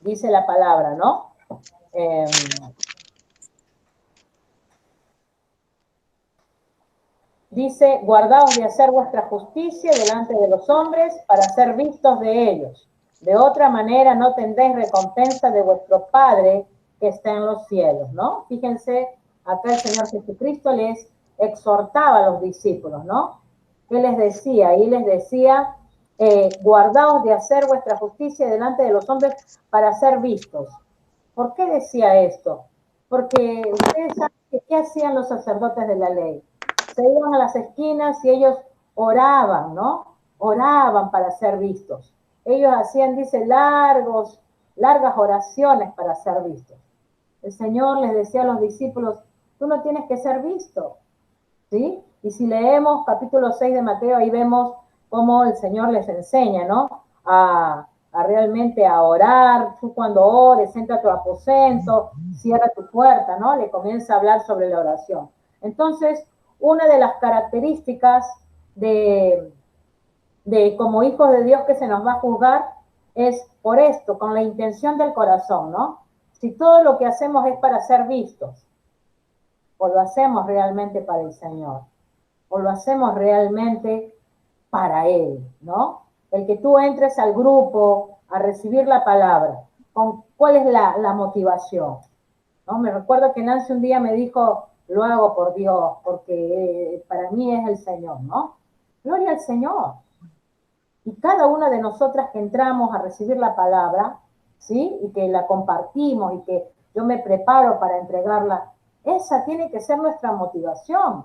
dice la palabra, ¿no? Dice, guardaos de hacer vuestra justicia delante de los hombres para ser vistos de ellos. De otra manera no tendréis recompensa de vuestro Padre que está en los cielos, ¿no? Fíjense, acá el Señor Jesucristo les exhortaba a los discípulos, ¿no? ¿Qué les decía? Ahí les decía, guardaos de hacer vuestra justicia delante de los hombres para ser vistos. ¿Por qué decía esto? Porque ustedes saben que ¿qué hacían los sacerdotes de la ley? Se iban a las esquinas y ellos oraban, ¿no? Oraban para ser vistos. Ellos hacían, dice, largas oraciones para ser vistos. El Señor les decía a los discípulos, tú no tienes que ser visto, ¿sí? Y si leemos capítulo 6 de Mateo, ahí vemos cómo el Señor les enseña, ¿no? A realmente a orar. Tú cuando ores, entra a tu aposento, cierra tu puerta, ¿no? Le comienza a hablar sobre la oración. Entonces, una de las características de como hijos de Dios que se nos va a juzgar es por esto, con la intención del corazón, ¿no? Si todo lo que hacemos es para ser vistos, o lo hacemos realmente para el Señor, o lo hacemos realmente para Él, ¿no? El que tú entres al grupo a recibir la palabra, ¿cuál es la motivación? ¿No? Me recuerdo que Nancy un día me dijo, lo hago por Dios, porque para mí es el Señor, ¿no? Gloria al Señor. Y cada una de nosotras que entramos a recibir la palabra, ¿sí? Y que la compartimos y que yo me preparo para entregarla, esa tiene que ser nuestra motivación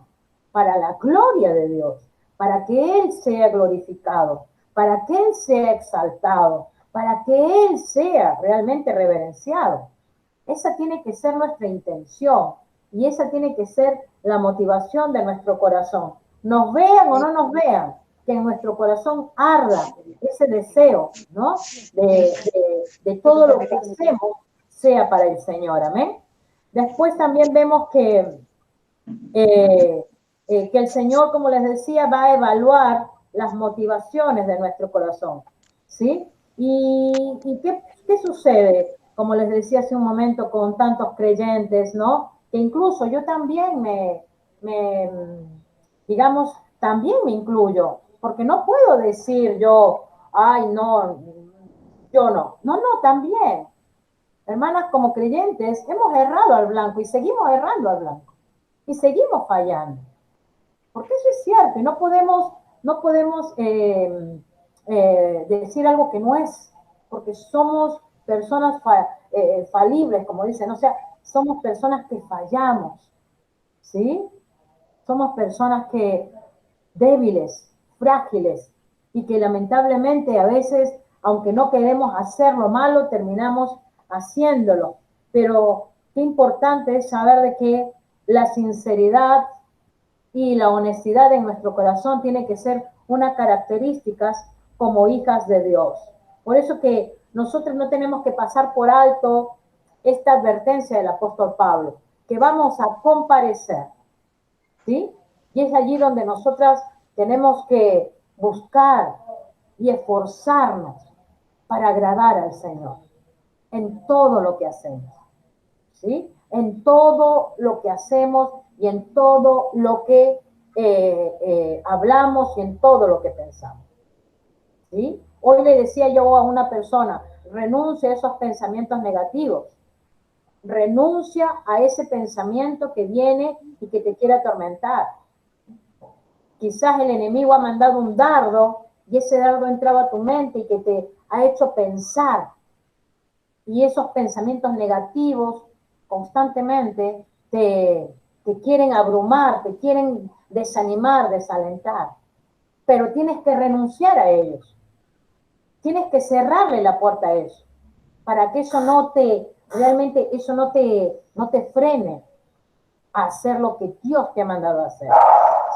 para la gloria de Dios, para que Él sea glorificado, para que Él sea exaltado, para que Él sea realmente reverenciado. Esa tiene que ser nuestra intención y esa tiene que ser la motivación de nuestro corazón. Nos vean o no nos vean, que en nuestro corazón arda ese deseo, ¿no? De todo lo que hacemos sea para el Señor, amén. Después también vemos que el Señor, como les decía, va a evaluar las motivaciones de nuestro corazón, ¿sí? ¿Y qué sucede? Como les decía hace un momento, con tantos creyentes, ¿no? Que incluso yo también digamos, también me incluyo, porque no puedo decir yo, ay, no, yo no. No, también. Hermanas, como creyentes, hemos errado al blanco y seguimos errando al blanco. Y seguimos fallando. Porque eso es cierto, y no podemos decir algo que no es, porque somos personas falibles, como dicen, o sea, somos personas que fallamos, ¿sí? Somos personas débiles, frágiles, y que lamentablemente a veces, aunque no queremos hacer lo malo, terminamos haciéndolo. Pero qué importante es saber de que la sinceridad y la honestidad en nuestro corazón tiene que ser una característica como hijas de Dios. Por eso que nosotros no tenemos que pasar por alto esta advertencia del apóstol Pablo, que vamos a comparecer, ¿sí? Y es allí donde nosotras tenemos que buscar y esforzarnos para agradar al Señor en todo lo que hacemos, ¿sí? En todo lo que hacemos y en todo lo que hablamos y en todo lo que pensamos, ¿sí? Hoy le decía yo a una persona, renuncia a esos pensamientos negativos, renuncia a ese pensamiento que viene y que te quiere atormentar. Quizás el enemigo ha mandado un dardo y ese dardo entraba a tu mente y que te ha hecho pensar. Y esos pensamientos negativos constantemente te quieren abrumar, te quieren desanimar, desalentar. Pero tienes que renunciar a ellos. Tienes que cerrarle la puerta a eso, para que eso realmente eso no te frene a hacer lo que Dios te ha mandado a hacer,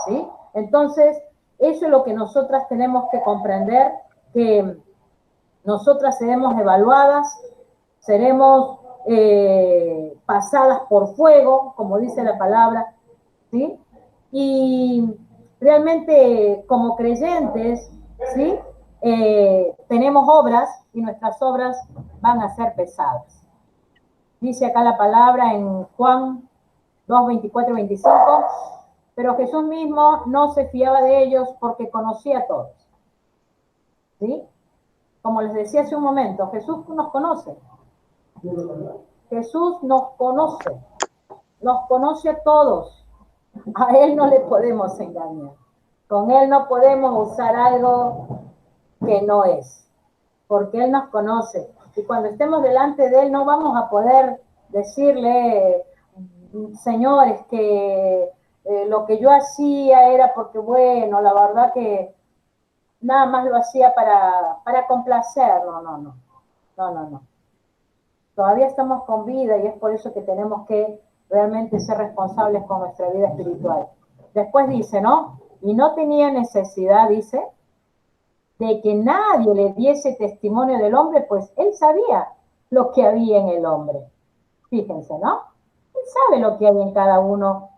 ¿sí? Entonces, eso es lo que nosotras tenemos que comprender, que nosotras seremos evaluadas, seremos pasadas por fuego, como dice la palabra, ¿sí? Y realmente como creyentes, ¿sí? Tenemos obras y nuestras obras van a ser pesadas. Dice acá la palabra en Juan 2, 24 y 25, pero Jesús mismo no se fiaba de ellos porque conocía a todos. ¿Sí? Como les decía hace un momento, Jesús nos conoce. Jesús nos conoce a todos. A Él no le podemos engañar. Con Él no podemos usar algo que no es, porque Él nos conoce. Y cuando estemos delante de Él no vamos a poder decirle, Señor, es que lo que yo hacía era porque, bueno, la verdad que nada más lo hacía para complacer. No. Todavía estamos con vida y es por eso que tenemos que realmente ser responsables con nuestra vida espiritual. Después dice, ¿no? Y no tenía necesidad, dice, de que nadie le diese testimonio del hombre, pues él sabía lo que había en el hombre. Fíjense, ¿no? Él sabe lo que hay en cada uno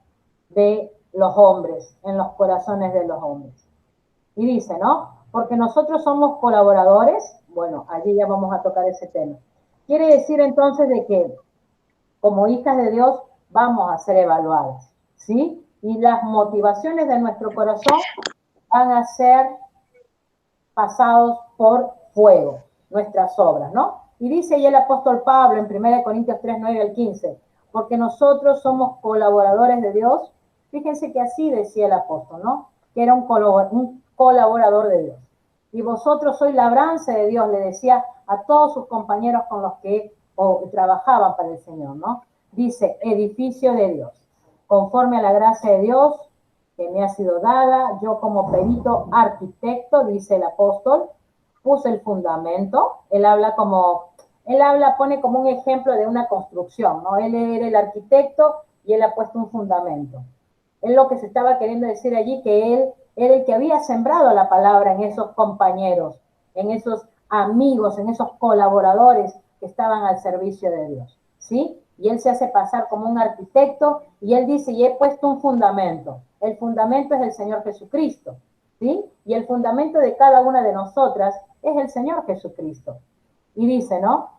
de los hombres, en los corazones de los hombres. Y dice, ¿no? Porque nosotros somos colaboradores. Bueno, allí ya vamos a tocar ese tema. Quiere decir entonces de que como hijas de Dios vamos a ser evaluadas, ¿sí? Y las motivaciones de nuestro corazón van a ser pasados por fuego, nuestras obras, ¿no? Y dice ahí el apóstol Pablo en 1 Corintios 3, 9 al 15, porque nosotros somos colaboradores de Dios. Fíjense que así decía el apóstol, ¿no? Que era un colaborador de Dios. Y vosotros sois labranza de Dios, le decía a todos sus compañeros con los que trabajaban para el Señor, ¿no? Dice, edificio de Dios, conforme a la gracia de Dios que me ha sido dada, yo como perito arquitecto, dice el apóstol, puse el fundamento. Él pone como un ejemplo de una construcción, ¿no? Él era el arquitecto y él ha puesto un fundamento. Es lo que se estaba queriendo decir allí, que él era el que había sembrado la palabra en esos compañeros, en esos amigos, en esos colaboradores que estaban al servicio de Dios, ¿sí? Y él se hace pasar como un arquitecto y él dice, y he puesto un fundamento. El fundamento es el Señor Jesucristo, ¿sí? Y el fundamento de cada una de nosotras es el Señor Jesucristo. Y dice, ¿no?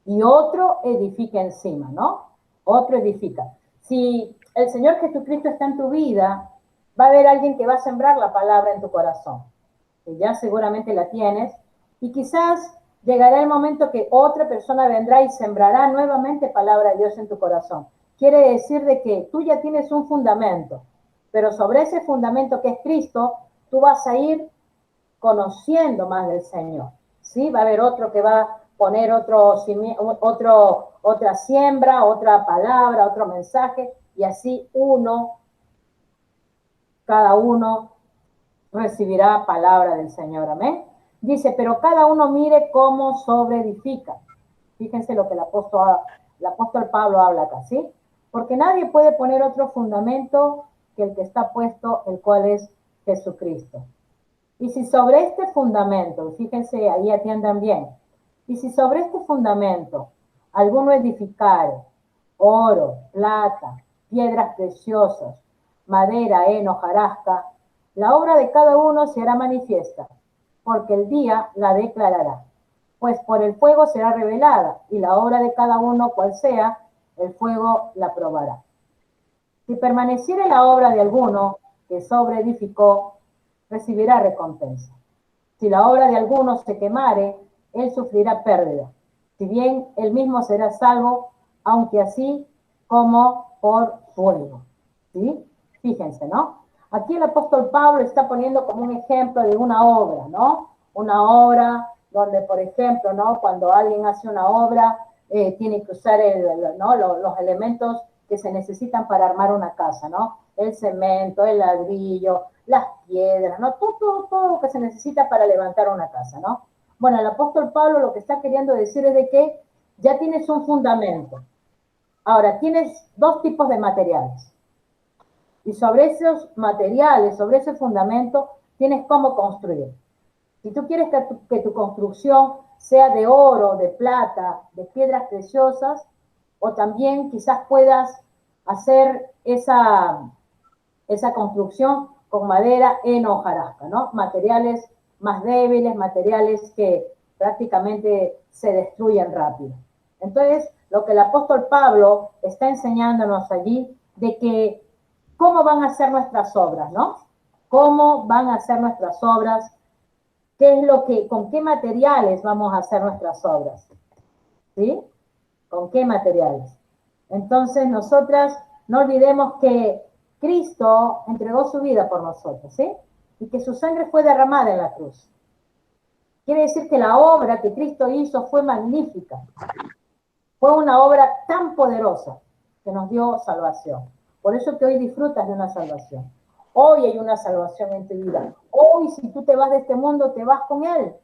Y otro edifica encima, ¿no? Otro edifica. Si el Señor Jesucristo está en tu vida, va a haber alguien que va a sembrar la palabra en tu corazón, que ya seguramente la tienes, y quizás llegará el momento que otra persona vendrá y sembrará nuevamente palabra de Dios en tu corazón. Quiere decir de que tú ya tienes un fundamento, pero sobre ese fundamento que es Cristo, tú vas a ir conociendo más del Señor, ¿sí? Va a haber otro que va a poner otra siembra, otra palabra, otro mensaje, y así cada uno recibirá palabra del Señor, amén. Dice, pero cada uno mire cómo sobreedifica. Fíjense lo que el apóstol Pablo habla acá, ¿sí? Porque nadie puede poner otro fundamento que el que está puesto, el cual es Jesucristo. Y si sobre este fundamento, fíjense, ahí atiendan bien, y si sobre este fundamento alguno edificare oro, plata, piedras preciosas, madera, heno, hojarasca, la obra de cada uno se hará manifiesta, porque el día la declarará, pues por el fuego será revelada, y la obra de cada uno, cual sea, el fuego la probará. Si permaneciere la obra de alguno que sobreedificó, recibirá recompensa. Si la obra de alguno se quemare, él sufrirá pérdida, si bien él mismo será salvo, aunque así como por fuego. ¿Sí? Fíjense, ¿no? Aquí el apóstol Pablo está poniendo como un ejemplo de una obra, ¿no? Una obra donde, por ejemplo, ¿no? Cuando alguien hace una obra, tiene que usar los elementos que se necesitan para armar una casa, ¿no? El cemento, el ladrillo, las piedras, ¿no? Todo lo que se necesita para levantar una casa, ¿no? Bueno, el apóstol Pablo lo que está queriendo decir es de que ya tienes un fundamento. Ahora, tienes dos tipos de materiales. Y sobre esos materiales, sobre ese fundamento, tienes cómo construir. Si tú quieres que tu construcción sea de oro, de plata, de piedras preciosas, o también quizás puedas hacer esa construcción con madera en hojarasca, ¿no? Materiales más débiles, materiales que prácticamente se destruyen rápido. Entonces, lo que el apóstol Pablo está enseñándonos allí, de que cómo van a ser nuestras obras, ¿no? ¿Cómo van a ser nuestras obras? ¿Qué es lo que, con qué materiales vamos a hacer nuestras obras? ¿Sí? ¿Con qué materiales? Entonces, nosotras no olvidemos que Cristo entregó su vida por nosotros, ¿sí? Y que su sangre fue derramada en la cruz. Quiere decir que la obra que Cristo hizo fue magnífica. Fue una obra tan poderosa que nos dio salvación. Por eso que hoy disfrutas de una salvación. Hoy hay una salvación en tu vida. Hoy, si tú te vas de este mundo, te vas con Él.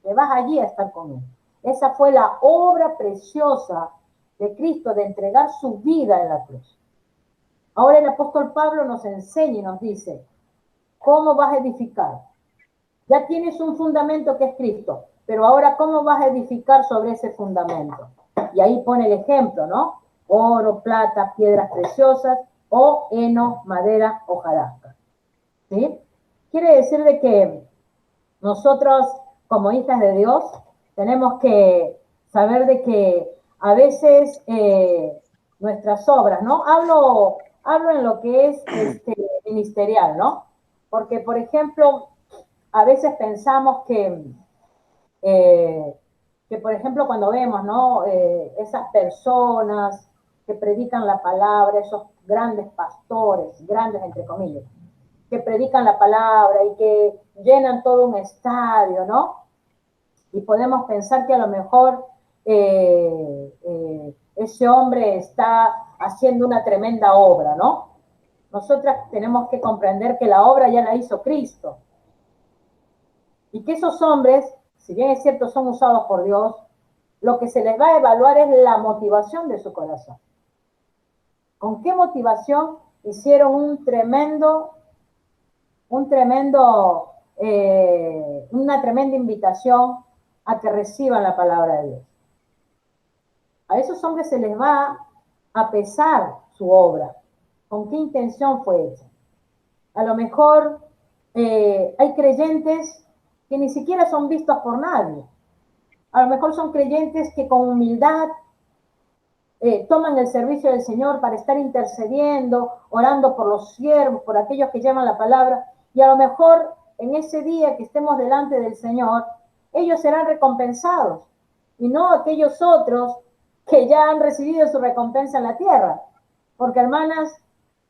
Te vas allí a estar con Él. Esa fue la obra preciosa de Cristo, de entregar su vida en la cruz. Ahora el apóstol Pablo nos enseña y nos dice, ¿cómo vas a edificar? Ya tienes un fundamento que es Cristo, pero ahora ¿cómo vas a edificar sobre ese fundamento? Y ahí pone el ejemplo, ¿no? Oro, plata, piedras preciosas, o heno, madera, hojarasca. ¿Sí? Quiere decir de que nosotros, como hijas de Dios, tenemos que saber de que a veces nuestras obras, ¿no? Hablo en lo que es ministerial, ¿no? Porque, por ejemplo, a veces pensamos por ejemplo, cuando vemos, ¿no? Esas personas que predican la palabra, esos grandes pastores, grandes entre comillas, que predican la palabra y que llenan todo un estadio, ¿no? Y podemos pensar que a lo mejor ese hombre está haciendo una tremenda obra, ¿no? Nosotras tenemos que comprender que la obra ya la hizo Cristo. Y que esos hombres, si bien es cierto, son usados por Dios, lo que se les va a evaluar es la motivación de su corazón. ¿Con qué motivación hicieron una tremenda invitación a que reciban la palabra de Dios? A esos hombres se les va a pesar su obra. ¿Con qué intención fue hecha? A lo mejor hay creyentes que ni siquiera son vistos por nadie. A lo mejor son creyentes que con humildad toman el servicio del Señor para estar intercediendo, orando por los siervos, por aquellos que llevan la palabra, y a lo mejor en ese día que estemos delante del Señor, ellos serán recompensados, y no aquellos otros que ya han recibido su recompensa en la tierra. Porque, hermanas,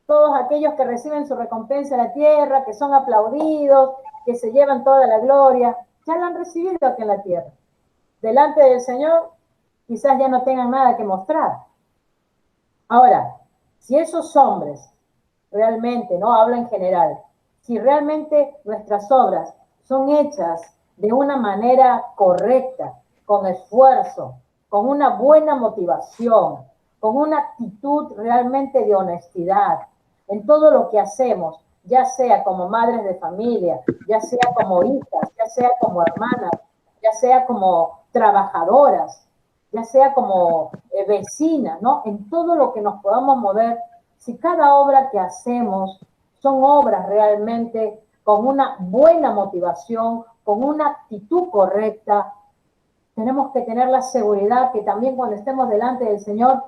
todos aquellos que reciben su recompensa en la tierra, que son aplaudidos, que se llevan toda la gloria, ya la han recibido aquí en la tierra. Delante del Señor, quizás ya no tengan nada que mostrar. Ahora, si esos hombres realmente, no hablo en general, si realmente nuestras obras son hechas de una manera correcta, con esfuerzo, con una buena motivación, con una actitud realmente de honestidad en todo lo que hacemos, ya sea como madres de familia, ya sea como hijas, ya sea como hermanas, ya sea como trabajadoras, ya sea como vecinas, ¿no? En todo lo que nos podamos mover, si cada obra que hacemos son obras realmente con una buena motivación, con una actitud correcta, tenemos que tener la seguridad que también cuando estemos delante del Señor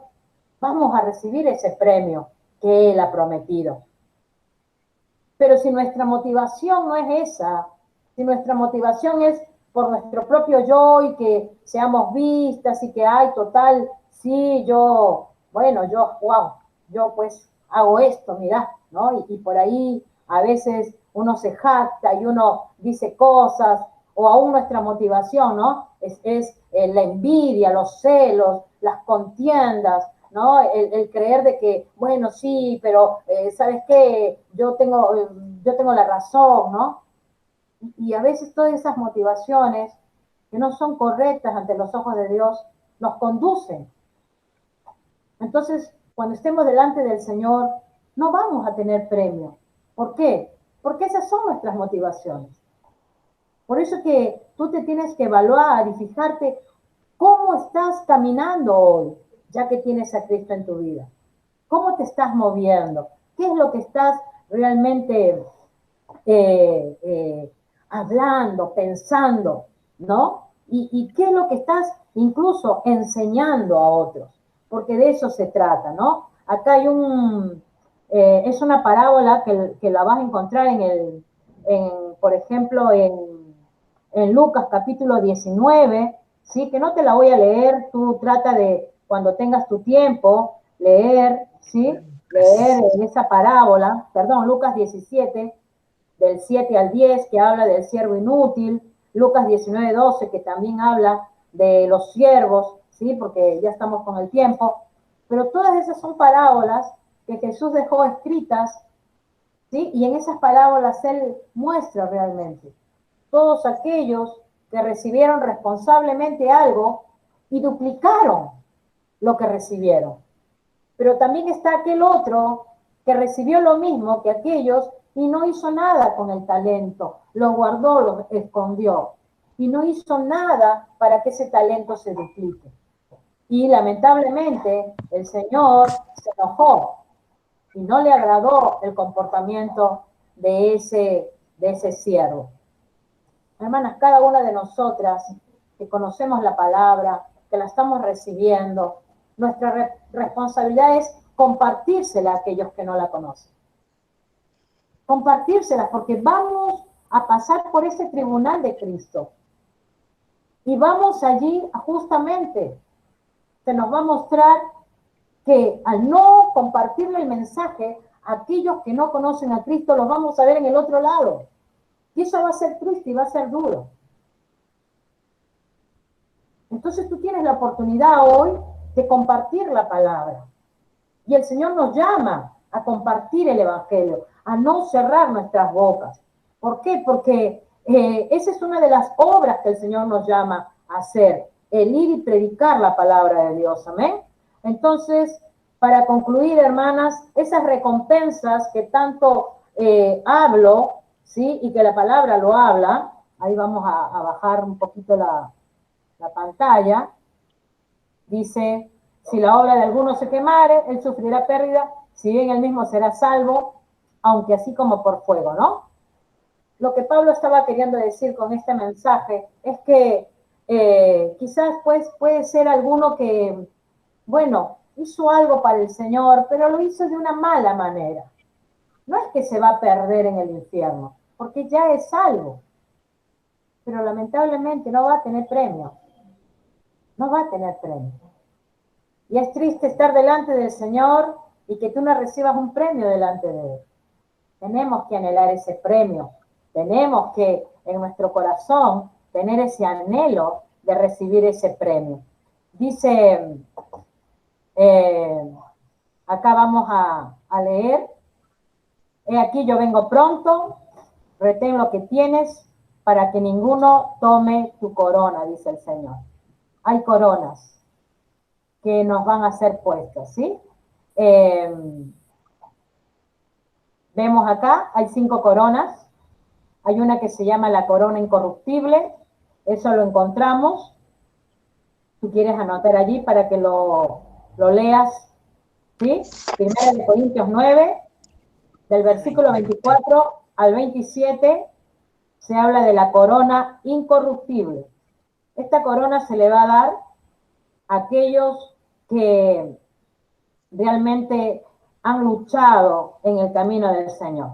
vamos a recibir ese premio que Él ha prometido. Pero si nuestra motivación no es esa, si nuestra motivación es por nuestro propio yo y que seamos vistas y que hay total, sí, yo pues hago esto, mirá, ¿no? Y por ahí a veces uno se jacta y uno dice cosas, o aún nuestra motivación, ¿no? Es la envidia, los celos, las contiendas, ¿no? El creer de que, bueno, sí, pero ¿sabes qué? Yo tengo la razón, ¿no? Y a veces todas esas motivaciones que no son correctas ante los ojos de Dios nos conducen. Entonces, cuando estemos delante del Señor, no vamos a tener premio. ¿Por qué? Porque esas son nuestras motivaciones. Por eso que tú te tienes que evaluar y fijarte cómo estás caminando hoy, ya que tienes a Cristo en tu vida. ¿Cómo te estás moviendo? ¿Qué es lo que estás realmente hablando, pensando, ¿no? ¿Y qué es lo que estás incluso enseñando a otros? porque de eso se trata, ¿no? Acá hay es una parábola que la vas a encontrar por ejemplo, en Lucas capítulo 19, ¿sí? Que no te la voy a leer, tú trata de, cuando tengas tu tiempo, leer, ¿sí? Leer esa parábola, perdón, Lucas 17, del 7 al 10, que habla del siervo inútil, Lucas 19, 12, que también habla de los siervos, ¿sí? Porque ya estamos con el tiempo, pero todas esas son parábolas que Jesús dejó escritas, ¿sí? Y en esas parábolas Él muestra realmente todos aquellos que recibieron responsablemente algo y duplicaron lo que recibieron. Pero también está aquel otro que recibió lo mismo que aquellos y no hizo nada con el talento, lo guardó, lo escondió y no hizo nada para que ese talento se duplique. Y lamentablemente el Señor se enojó y no le agradó el comportamiento de ese siervo. Hermanas, cada una de nosotras que conocemos la palabra, que la estamos recibiendo, nuestra responsabilidad es compartírsela a aquellos que no la conocen. Compartírsela porque vamos a pasar por ese tribunal de Cristo. Y vamos allí justamente, se nos va a mostrar que al no compartirle el mensaje a aquellos que no conocen a Cristo, los vamos a ver en el otro lado. Y eso va a ser triste y va a ser duro. Entonces tú tienes la oportunidad hoy de compartir la palabra. Y el Señor nos llama a compartir el Evangelio, a no cerrar nuestras bocas. ¿Por qué? Porque esa es una de las obras que el Señor nos llama a hacer, el ir y predicar la palabra de Dios. Amén. Entonces, para concluir, hermanas, esas recompensas que tanto hablo, ¿sí? Y que la palabra lo habla, ahí vamos a bajar un poquito la pantalla, dice, si la obra de alguno se quemare, él sufrirá pérdida, si bien él mismo será salvo, aunque así como por fuego, ¿no? Lo que Pablo estaba queriendo decir con este mensaje es que quizás pues puede ser alguno que, bueno, hizo algo para el Señor, pero lo hizo de una mala manera. No es que se va a perder en el infierno, porque ya es salvo, pero lamentablemente no va a tener premio. No va a tener premio. Y es triste estar delante del Señor y que tú no recibas un premio delante de Él. Tenemos que anhelar ese premio. Tenemos que en nuestro corazón tener ese anhelo de recibir ese premio. Dice, acá vamos a leer, he aquí yo vengo pronto, retén lo que tienes para que ninguno tome tu corona, dice el Señor. Hay coronas que nos van a ser puestas, ¿sí? Vemos acá, hay 5 coronas. Hay una que se llama la corona incorruptible. Eso lo encontramos. Tú quieres anotar allí para que lo leas, ¿sí? Primera de Corintios 9, del versículo 24 al 27, se habla de la corona incorruptible. Esta corona se le va a dar a aquellos que realmente han luchado en el camino del Señor.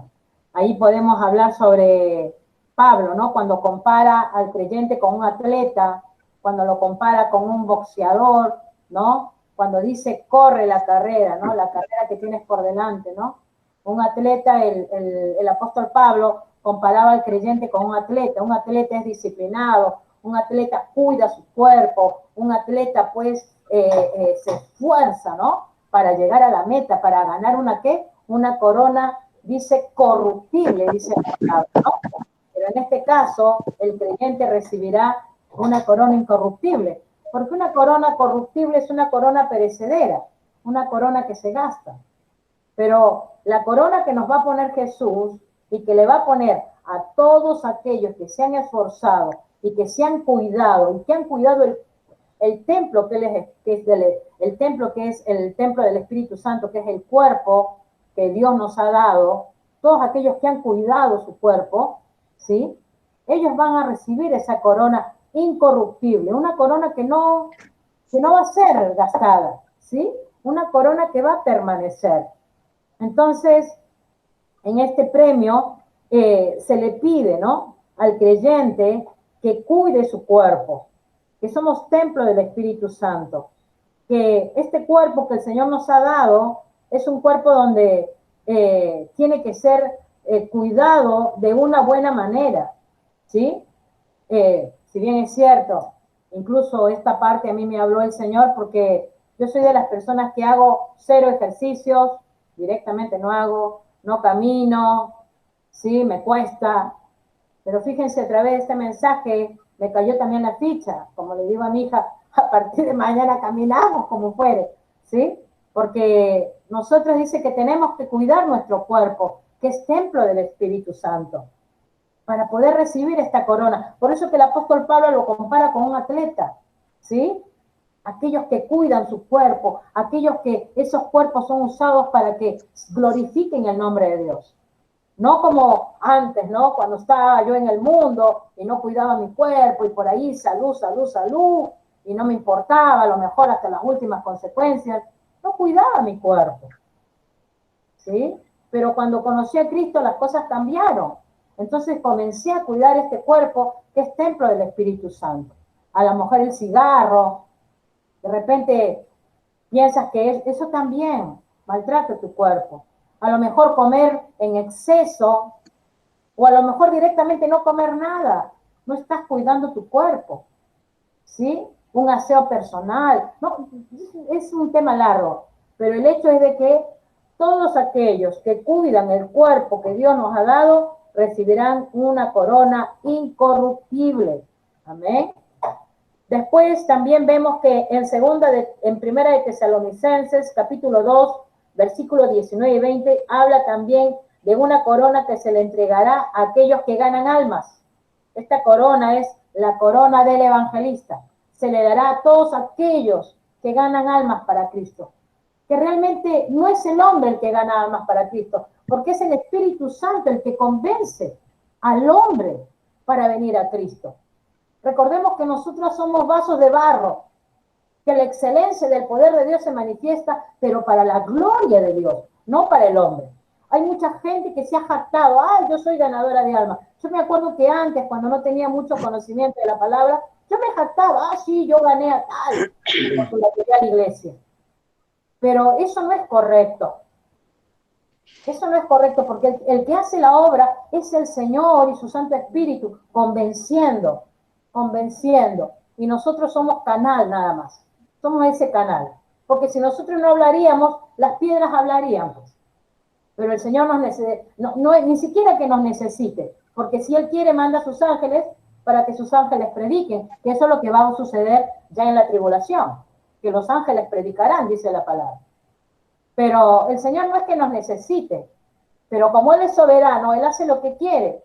Ahí podemos hablar sobre Pablo, ¿no? Cuando compara al creyente con un atleta, cuando lo compara con un boxeador, ¿no? Cuando dice corre la carrera, ¿no? La carrera que tienes por delante, ¿no? Un atleta, el apóstol Pablo comparaba al creyente con un atleta es disciplinado, un atleta cuida su cuerpo, un atleta pues se esfuerza, ¿no? Para llegar a la meta, para ganar una ¿qué? Una corona, dice, corruptible, dice la palabra, ¿no? Pero en este caso, el creyente recibirá una corona incorruptible, porque una corona corruptible es una corona perecedera, una corona que se gasta. Pero la corona que nos va a poner Jesús y que le va a poner a todos aquellos que se han esforzado y que se han cuidado y que han cuidado el templo el templo que es el templo del Espíritu Santo, que es el cuerpo que Dios nos ha dado, todos aquellos que han cuidado su cuerpo, ¿sí? Ellos van a recibir esa corona incorruptible, una corona que no va a ser gastada, ¿sí? Una corona que va a permanecer. Entonces, en este premio se le pide, ¿no?, al creyente que cuide su cuerpo, que somos templo del Espíritu Santo, que este cuerpo que el Señor nos ha dado es un cuerpo donde tiene que ser cuidado de una buena manera, ¿sí? Si bien es cierto, incluso esta parte a mí me habló el Señor porque yo soy de las personas que hago 0 ejercicios, directamente no hago, no camino, sí, me cuesta, pero fíjense, a través de este mensaje me cayó también la ficha, como le digo a mi hija, a partir de mañana caminamos como fuere, ¿sí? Porque nosotros dice que tenemos que cuidar nuestro cuerpo, que es templo del Espíritu Santo, para poder recibir esta corona. Por eso que el apóstol Pablo lo compara con un atleta, ¿sí? Aquellos que cuidan su cuerpo, aquellos que esos cuerpos son usados para que glorifiquen el nombre de Dios. No como antes, ¿no? Cuando estaba yo en el mundo y no cuidaba mi cuerpo y por ahí salud, salud, salud, y no me importaba, a lo mejor hasta las últimas consecuencias. No cuidaba mi cuerpo, ¿sí? Pero cuando conocí a Cristo las cosas cambiaron. Entonces comencé a cuidar este cuerpo que es templo del Espíritu Santo. A lo mejor el cigarro, de repente piensas que eso también maltrata tu cuerpo. A lo mejor comer en exceso, o a lo mejor directamente no comer nada. No estás cuidando tu cuerpo, ¿sí? Un aseo personal. No, es un tema largo, pero el hecho es de que todos aquellos que cuidan el cuerpo que Dios nos ha dado recibirán una corona incorruptible. Amén. Después también vemos que en primera de Tesalonicenses, capítulo 2, versículos 19 y 20, habla también de una corona que se le entregará a aquellos que ganan almas. Esta corona es la corona del evangelista. Se le dará a todos aquellos que ganan almas para Cristo. Que realmente no es el hombre el que gana almas para Cristo, porque es el Espíritu Santo el que convence al hombre para venir a Cristo. Recordemos que nosotros somos vasos de barro, que la excelencia del poder de Dios se manifiesta, pero para la gloria de Dios, no para el hombre. Hay mucha gente que se ha jactado, yo soy ganadora de almas. Yo me acuerdo que antes, cuando no tenía mucho conocimiento de la palabra, yo me jactaba, sí, yo gané a tal, porque la quería a la iglesia. Pero eso no es correcto. Eso no es correcto, porque el que hace la obra es el Señor y su Santo Espíritu, convenciendo. Y nosotros somos canal nada más. Somos ese canal. Porque si nosotros no hablaríamos, las piedras hablarían. Pues. Pero el Señor ni siquiera que nos necesite. Porque si Él quiere, manda a sus ángeles para que sus ángeles prediquen. Que eso es lo que va a suceder ya en la tribulación. Que los ángeles predicarán, dice la palabra. Pero el Señor no es que nos necesite. Pero como Él es soberano, Él hace lo que quiere.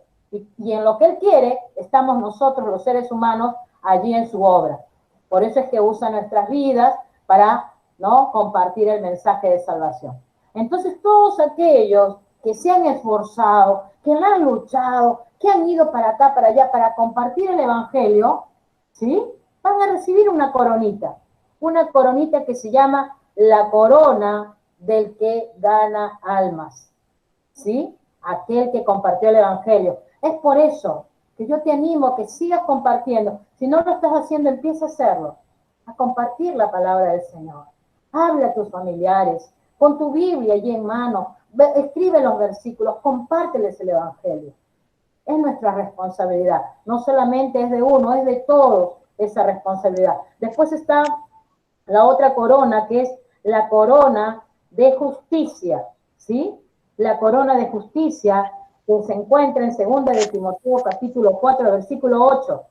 Y en lo que Él quiere, estamos nosotros, los seres humanos, allí en su obra. Por eso es que usa nuestras vidas para, ¿no?, compartir el mensaje de salvación. Entonces, todos aquellos que se han esforzado, que han luchado, que han ido para acá, para allá, para compartir el evangelio, ¿sí?, van a recibir una coronita que se llama la corona del que gana almas, ¿sí?, aquel que compartió el evangelio. Es por eso que yo te animo a que sigas compartiendo. Si no lo estás haciendo, empieza a hacerlo. A compartir la palabra del Señor. Habla a tus familiares. Con tu Biblia allí en mano. Escribe los versículos. Compárteles el evangelio. Es nuestra responsabilidad. No solamente es de uno, es de todos esa responsabilidad. Después está la otra corona, que es la corona de justicia. ¿Sí? La corona de justicia que se encuentra en 2 de Timoteo, capítulo 4, versículo 8.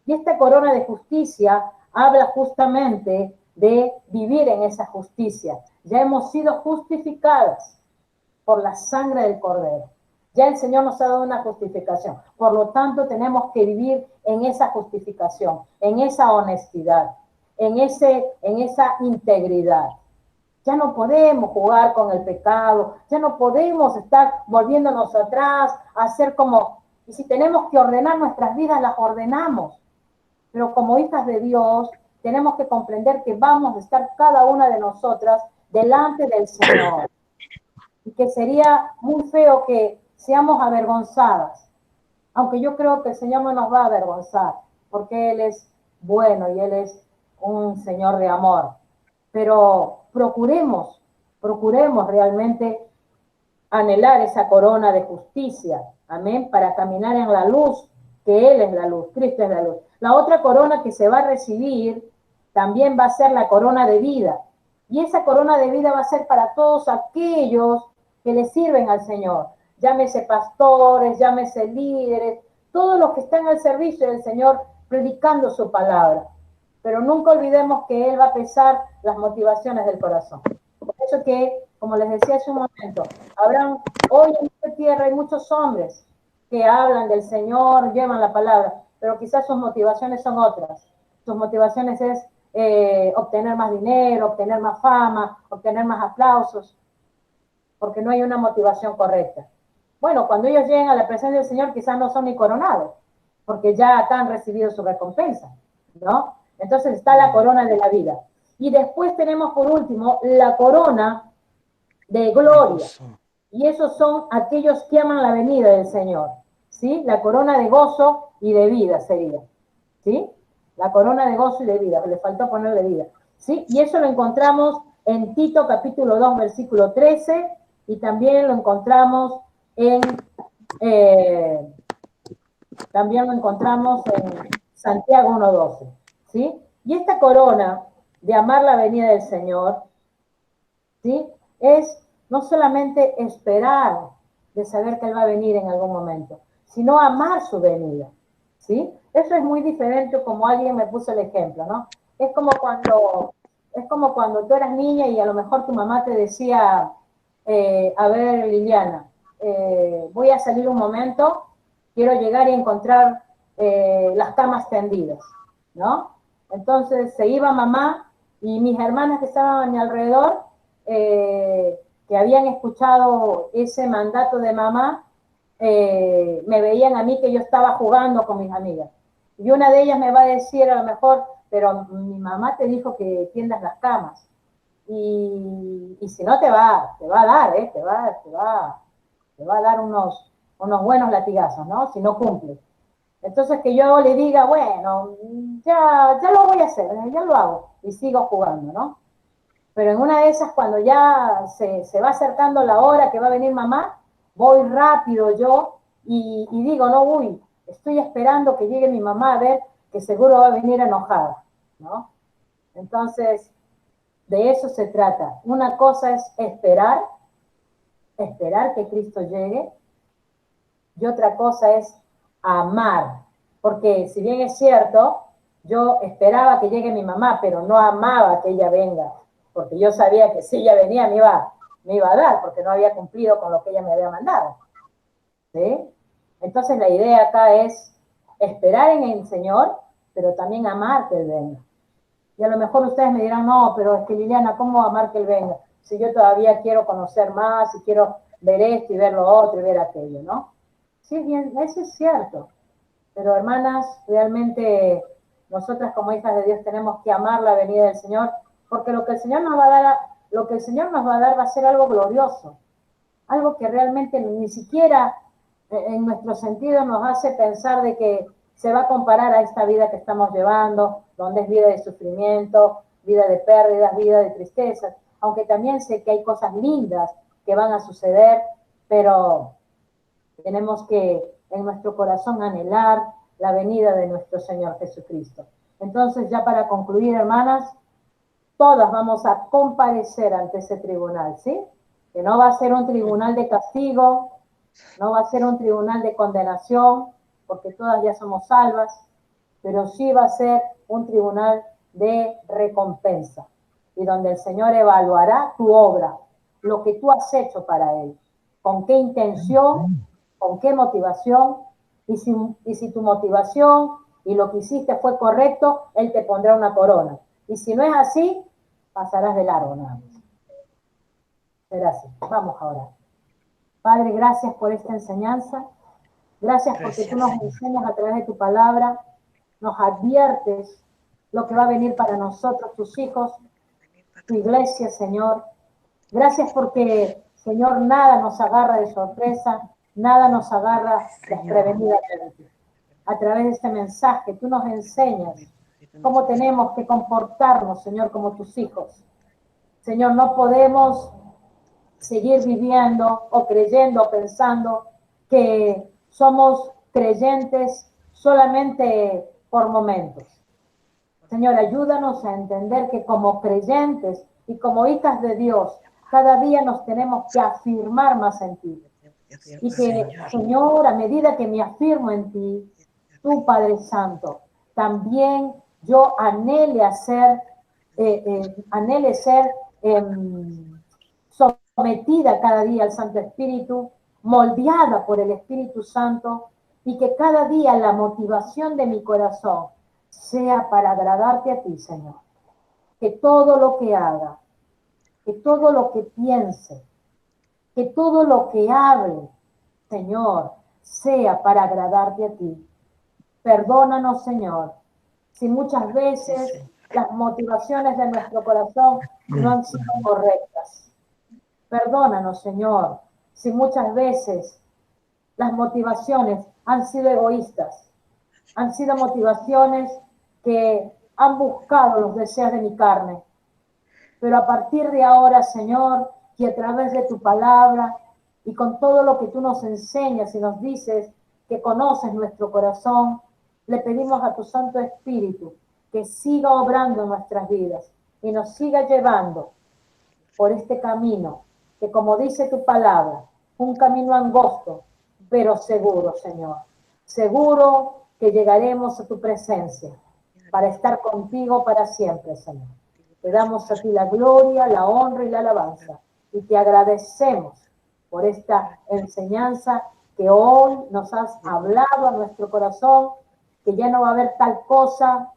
Y esta corona de justicia habla justamente de vivir en esa justicia. Ya hemos sido justificadas por la sangre del Cordero. Ya el Señor nos ha dado una justificación. Por lo tanto, tenemos que vivir en esa justificación, en esa honestidad, en esa integridad. Ya no podemos jugar con el pecado, ya no podemos estar volviéndonos atrás, hacer como, y si tenemos que ordenar nuestras vidas, las ordenamos. Pero como hijas de Dios, tenemos que comprender que vamos a estar cada una de nosotras delante del Señor. Y que sería muy feo que seamos avergonzadas. Aunque yo creo que el Señor no nos va a avergonzar, porque Él es bueno y Él es un Señor de amor. Pero procuremos realmente anhelar esa corona de justicia, amén, para caminar en la luz, que Él es la luz, Cristo es la luz. La otra corona que se va a recibir también va a ser la corona de vida. Y esa corona de vida va a ser para todos aquellos que le sirven al Señor. Llámese pastores, llámese líderes, todos los que están al servicio del Señor predicando su palabra. Pero nunca olvidemos que Él va a pesar las motivaciones del corazón. Por eso que, como les decía hace un momento, hoy en esta tierra hay muchos hombres que hablan del Señor, llevan la palabra, pero quizás sus motivaciones son otras. Sus motivaciones es obtener más dinero, obtener más fama, obtener más aplausos, porque no hay una motivación correcta. Bueno, cuando ellos lleguen a la presencia del Señor, quizás no son ni coronados, porque ya acá han recibido su recompensa, ¿no? Entonces está la corona de la vida. Y después tenemos por último la corona de gloria. Y esos son aquellos que aman la venida del Señor, ¿sí? La corona de gozo y de vida sería, ¿sí? La corona de gozo y de vida, le faltó ponerle vida, ¿sí? Y eso lo encontramos en Tito capítulo 2, versículo 13, y también lo encontramos en Santiago 1:12, ¿sí? Y esta corona de amar la venida del Señor, ¿sí? Es no solamente esperar de saber que Él va a venir en algún momento, sino amar su venida, ¿sí? Eso es muy diferente, como alguien me puso el ejemplo, ¿no? Es como cuando tú eras niña y a lo mejor tu mamá te decía, a ver, Liliana, voy a salir un momento, quiero llegar y encontrar las camas tendidas, ¿no? Entonces se iba mamá y mis hermanas que estaban a mi alrededor, que habían escuchado ese mandato de mamá, me veían a mí que yo estaba jugando con mis amigas. Y una de ellas me va a decir a lo mejor, pero mi mamá te dijo que tiendas las camas. Y si no te va a dar, te va a dar unos buenos latigazos, ¿no? Si no cumple. Entonces que yo le diga, bueno, ya lo voy a hacer, ya lo hago, y sigo jugando, ¿no? Pero en una de esas, cuando ya se va acercando la hora que va a venir mamá, voy rápido yo y digo, no, uy, estoy esperando que llegue mi mamá a ver que seguro va a venir enojada, ¿no? Entonces, de eso se trata. Una cosa es esperar que Cristo llegue, y otra cosa es amar. Porque si bien es cierto, yo esperaba que llegue mi mamá, pero no amaba que ella venga, porque yo sabía que si ella venía me iba a dar, porque no había cumplido con lo que ella me había mandado, ¿sí? Entonces la idea acá es esperar en el Señor, pero también amar que Él venga. Y a lo mejor ustedes me dirán, no, pero es que Liliana, ¿cómo amar que Él venga? Si yo todavía quiero conocer más, y quiero ver esto y ver lo otro y ver aquello, ¿no? Sí, bien, eso es cierto. Pero hermanas, realmente nosotras como hijas de Dios tenemos que amar la venida del Señor, porque lo que el Señor nos va a dar, va a ser algo glorioso, algo que realmente ni siquiera en nuestro sentido nos hace pensar de que se va a comparar a esta vida que estamos llevando, donde es vida de sufrimiento, vida de pérdidas, vida de tristezas, aunque también sé que hay cosas lindas que van a suceder, pero tenemos que en nuestro corazón anhelar la venida de nuestro Señor Jesucristo. Entonces, ya para concluir, hermanas, todas vamos a comparecer ante ese tribunal, ¿sí? Que no va a ser un tribunal de castigo, no va a ser un tribunal de condenación, porque todas ya somos salvas, pero sí va a ser un tribunal de recompensa, y donde el Señor evaluará tu obra, lo que tú has hecho para Él, con qué intención, con qué motivación, y si tu motivación y lo que hiciste fue correcto, Él te pondrá una corona. Y si no es así, pasarás de largo nada más. Será así. Vamos ahora. Padre, gracias por esta enseñanza. Gracias porque tú nos enseñas a través de tu palabra, nos adviertes lo que va a venir para nosotros, tus hijos, tu iglesia, Señor. Gracias porque, Señor, nada nos agarra de sorpresa, nada nos agarra desprevenidamente. A través de este mensaje, tú nos enseñas cómo tenemos que comportarnos, Señor, como tus hijos. Señor, no podemos seguir viviendo o creyendo o pensando que somos creyentes solamente por momentos. Señor, ayúdanos a entender que como creyentes y como hijas de Dios, cada día nos tenemos que afirmar más en ti. Y que, Señor, a medida que me afirmo en ti, tú, Padre Santo, también yo anhele ser sometida cada día al Santo Espíritu, moldeada por el Espíritu Santo, y que cada día la motivación de mi corazón sea para agradarte a ti, Señor. Que todo lo que haga, que todo lo que piense, que todo lo que hable, Señor, sea para agradarte a ti. Perdónanos, Señor, si muchas veces las motivaciones de nuestro corazón no han sido correctas. Perdónanos, Señor, si muchas veces las motivaciones han sido egoístas, han sido motivaciones que han buscado los deseos de mi carne. Pero a partir de ahora, Señor, y a través de tu palabra y con todo lo que tú nos enseñas y nos dices que conoces nuestro corazón, le pedimos a tu Santo Espíritu que siga obrando en nuestras vidas y nos siga llevando por este camino, que como dice tu palabra, un camino angosto, pero seguro, Señor. Seguro que llegaremos a tu presencia para estar contigo para siempre, Señor. Te damos a ti la gloria, la honra y la alabanza. Y te agradecemos por esta enseñanza que hoy nos has hablado a nuestro corazón, que ya no va a haber tal cosa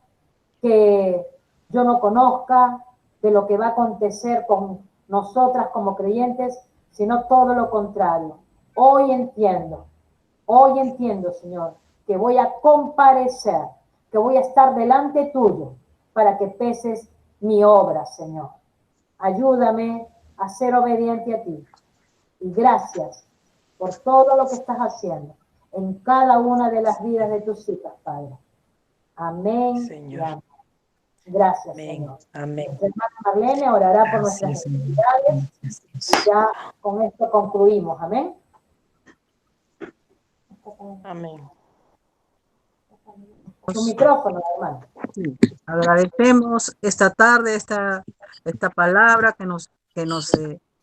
que yo no conozca de lo que va a acontecer con nosotras como creyentes, sino todo lo contrario. Hoy entiendo, Señor, que voy a comparecer, que voy a estar delante tuyo para que peses mi obra, Señor. Ayúdame a ser obediente a ti. Y gracias por todo lo que estás haciendo en cada una de las vidas de tus hijas, Padre. Amén. Señor. Amén. Gracias, Amén. Señor. Amén. Nuestra hermana Marlene orará por nuestras Gracias, Señor. necesidades. Gracias. Ya con esto concluimos. Amén. Amén. Tu micrófono, hermano. Sí. Agradecemos esta tarde esta palabra nos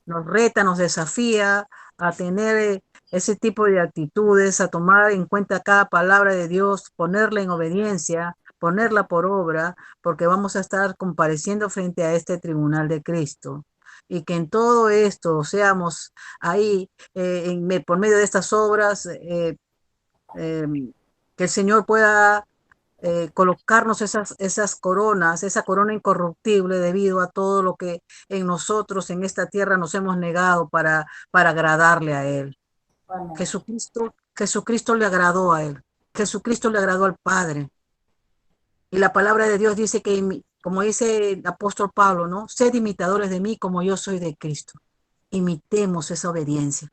reta, nos desafía a tener ese tipo de actitudes, a tomar en cuenta cada palabra de Dios, ponerla en obediencia, ponerla por obra, porque vamos a estar compareciendo frente a este tribunal de Cristo. Y que en todo esto seamos ahí, por medio de estas obras, que el Señor pueda colocarnos esas coronas, esa corona incorruptible debido a todo lo que en nosotros, en esta tierra, nos hemos negado para agradarle a Él. Amén. Jesucristo le agradó a Él. Jesucristo le agradó al Padre. Y la palabra de Dios dice que, como dice el apóstol Pablo, ¿no? Sed imitadores de mí como yo soy de Cristo. Imitemos esa obediencia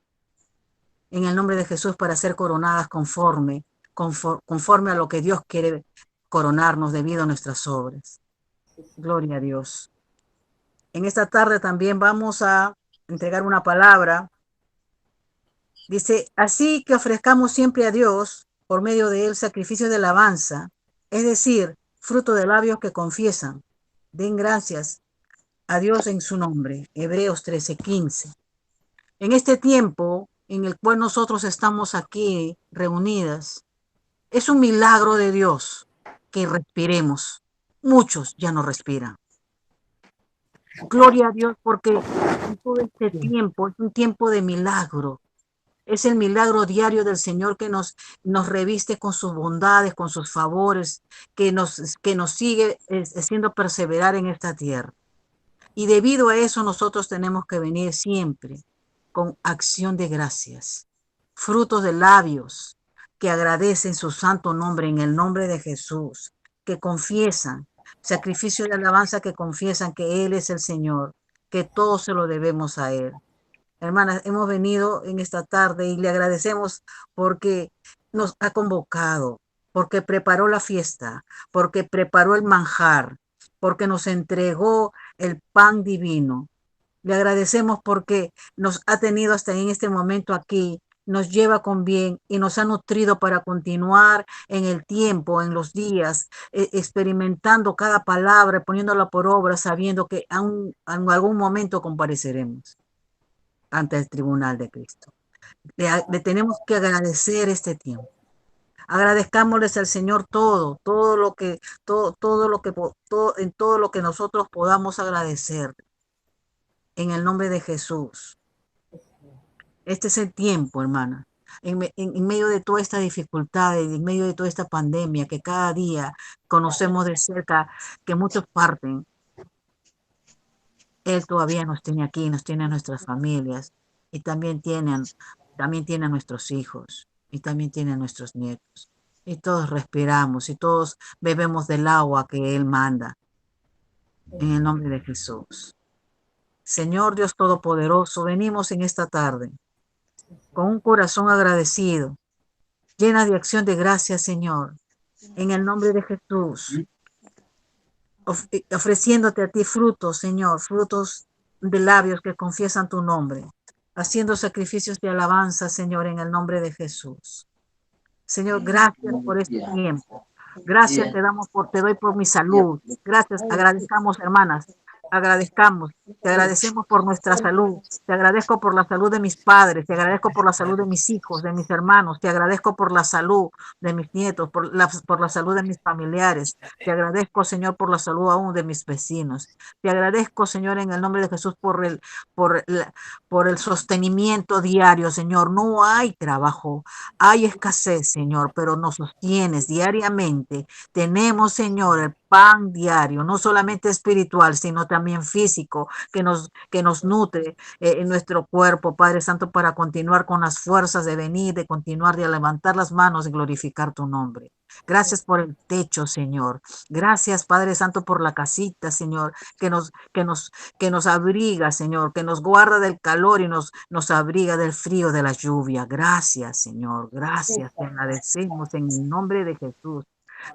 en el nombre de Jesús para ser coronadas conforme a lo que Dios quiere coronarnos debido a nuestras obras. Gloria a Dios. En esta tarde también vamos a entregar una palabra. Dice, así que ofrezcamos siempre a Dios, por medio de él, sacrificio de alabanza, es decir, fruto de labios que confiesan. Den gracias a Dios en su nombre. Hebreos 13:15. En este tiempo en el cual nosotros estamos aquí reunidas, es un milagro de Dios que respiremos. Muchos ya no respiran. Gloria a Dios, porque en todo este tiempo es un tiempo de milagro. Es el milagro diario del Señor que nos reviste con sus bondades, con sus favores, que nos sigue haciendo perseverar en esta tierra. Y debido a eso nosotros tenemos que venir siempre con acción de gracias, frutos de labios que agradecen su santo nombre en el nombre de Jesús, que confiesan sacrificio de alabanza que confiesan que Él es el Señor, que todo se lo debemos a Él. Hermanas, hemos venido en esta tarde y le agradecemos porque nos ha convocado, porque preparó la fiesta, porque preparó el manjar, porque nos entregó el pan divino. Le agradecemos porque nos ha tenido hasta en este momento aquí, nos lleva con bien y nos ha nutrido para continuar en el tiempo, en los días, experimentando cada palabra, poniéndola por obra, sabiendo que en algún momento compareceremos ante el tribunal de Cristo. Le tenemos que agradecer este tiempo. Agradezcámosles al Señor todo lo que, en todo lo que nosotros podamos agradecer. En el nombre de Jesús. Este es el tiempo, hermana. En medio de toda esta dificultad, en medio de toda esta pandemia que cada día conocemos de cerca, que muchos parten, Él todavía nos tiene aquí, nos tiene a nuestras familias y también tiene a nuestros hijos y también tiene a nuestros nietos. Y todos respiramos y todos bebemos del agua que Él manda. En el nombre de Jesús. Señor Dios Todopoderoso, venimos en esta tarde con un corazón agradecido, llena de acción de gracias, Señor, en el nombre de Jesús, ofreciéndote a ti frutos, Señor, frutos de labios que confiesan tu nombre, haciendo sacrificios de alabanza, Señor, en el nombre de Jesús. Señor, gracias por este tiempo. Gracias te doy por mi salud. Gracias, agradezcamos, hermanas, agradezcamos. Te agradecemos por nuestra salud. Te agradezco por la salud de mis padres. Te agradezco por la salud de mis hijos, de mis hermanos. Te agradezco por la salud de mis nietos, por la salud de mis familiares. Te agradezco, Señor, por la salud aún de mis vecinos. Te agradezco, Señor, en el nombre de Jesús, por el sostenimiento diario, Señor. No hay trabajo, hay escasez, Señor, pero nos sostienes diariamente. Tenemos, Señor, el pan diario, no solamente espiritual, sino también físico, que nos nutre en nuestro cuerpo, Padre Santo, para continuar con las fuerzas de venir, de continuar, de levantar las manos y glorificar tu nombre. Gracias por el techo, Señor. Gracias, Padre Santo, por la casita, Señor, que nos abriga, Señor, que nos guarda del calor y nos abriga del frío de la lluvia. Gracias, Señor. Gracias. Te agradecemos en el nombre de Jesús.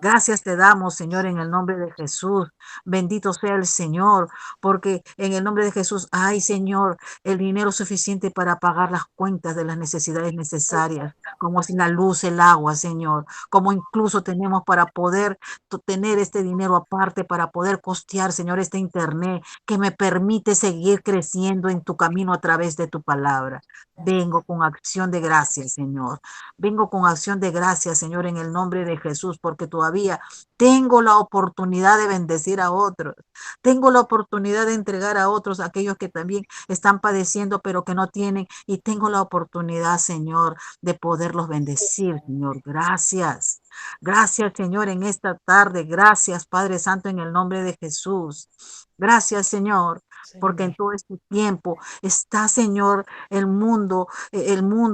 Gracias te damos, Señor, en el nombre de Jesús. Bendito sea el Señor, porque en el nombre de Jesús hay, Señor, el dinero suficiente para pagar las cuentas de las necesidades necesarias, como es la luz, el agua, Señor, como incluso tenemos para poder tener este dinero aparte, para poder costear, Señor, este internet que me permite seguir creciendo en tu camino a través de tu palabra. Vengo con acción de gracias, Señor. Vengo con acción de gracias, Señor, en el nombre de Jesús, porque todavía tengo la oportunidad de bendecir a otros. Tengo la oportunidad de entregar a otros, aquellos que también están padeciendo, pero que no tienen. Y tengo la oportunidad, Señor, de poderlos bendecir, Señor. Gracias. Gracias, Señor, en esta tarde. Gracias, Padre Santo, en el nombre de Jesús. Gracias, Señor, porque en todo este tiempo está, Señor, el mundo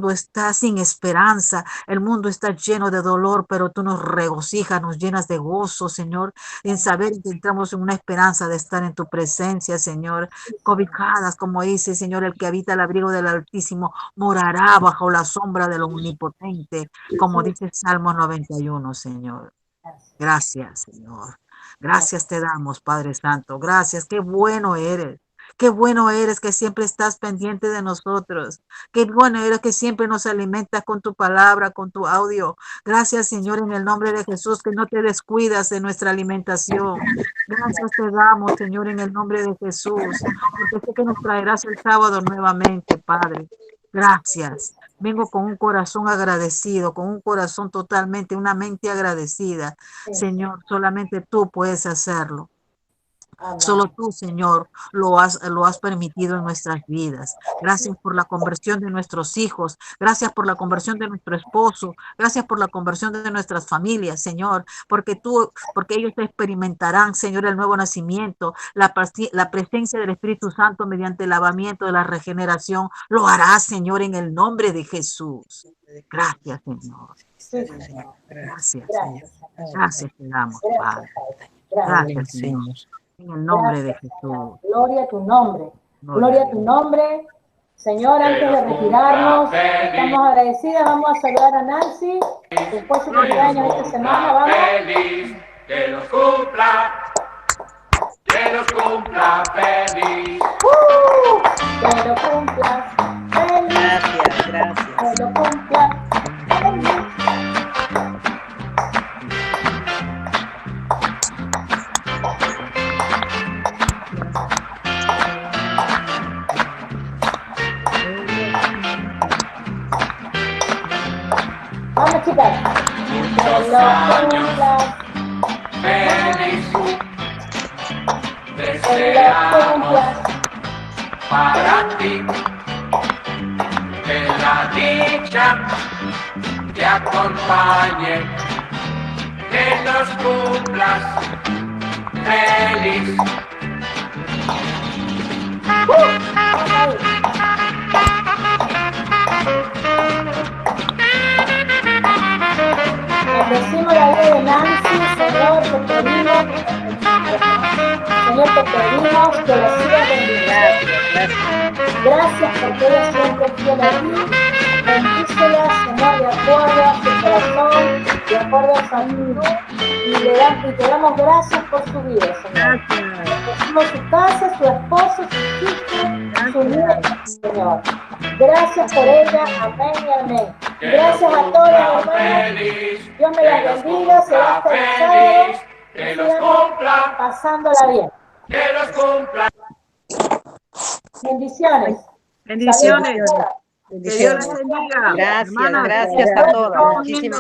está sin esperanza, el mundo está lleno de dolor, pero tú nos regocijas, nos llenas de gozo, Señor, en saber que entramos en una esperanza de estar en tu presencia, Señor, cobijadas, como dice, Señor, el que habita el abrigo del Altísimo morará bajo la sombra del Omnipotente, como dice Salmo 91, Señor. Gracias, Señor. Gracias te damos, Padre Santo. Gracias. Qué bueno eres. Qué bueno eres que siempre estás pendiente de nosotros. Qué bueno eres que siempre nos alimentas con tu palabra, con tu audio. Gracias, Señor, en el nombre de Jesús, que no te descuidas de nuestra alimentación. Gracias te damos, Señor, en el nombre de Jesús, porque sé que nos traerás el sábado nuevamente, Padre. Gracias. Vengo con un corazón agradecido, con un corazón totalmente, una mente agradecida. Señor, solamente tú puedes hacerlo. Solo tú, Señor, lo has permitido en nuestras vidas. Gracias por la conversión de nuestros hijos. Gracias por la conversión de nuestro esposo. Gracias por la conversión de nuestras familias, Señor, porque ellos experimentarán, Señor, el nuevo nacimiento, la presencia del Espíritu Santo mediante el lavamiento de la regeneración. Lo harás, Señor, en el nombre de Jesús. Gracias, Señor. Gracias, Señor. Gracias te damos, Padre. Gracias, Señor. en el nombre de Gracias, Señor. Jesús. Gloria a tu nombre. Gloria a tu nombre. Señor, antes de retirarnos, estamos agradecidas. Vamos a saludar a Nancy. Después su cumpleaños esta semana. Vamos. Feliz, que los cumpla feliz. Que lo cumplas feliz. Gracias, gracias. Que lo cumplas feliz. Vamos, chicas. Que Muchos lo años cumplas. feliz. Que lo Deseamos cumplas. para ti que la dicha te acompañe, que los cumplas feliz. Vamos ahí. Bendecimos la vida de Nancy, Señor, te pedimos, Señor, te pedimos que la sigas bendiciones. Gracias porque ella siempre es fiel a ti. Bendícela, Señor, de acuerdo a su corazón, de acuerdo a su actitud, y te damos gracias por su vida, Señor. Bendecimos su casa, su esposo, sus hijos, su nieta, Señor. Gracias por ella, amén y amén. Gracias a todos, hermanos. Dios me las bendiga, será hasta el sábado. Que los cumpla, Pasándola bien. que los cumpla. Bendiciones. Bendiciones. Saludos. Que Dios les bendiga. Gracias, Hermanas, gracias a todas. estamos Muchísimas viendo.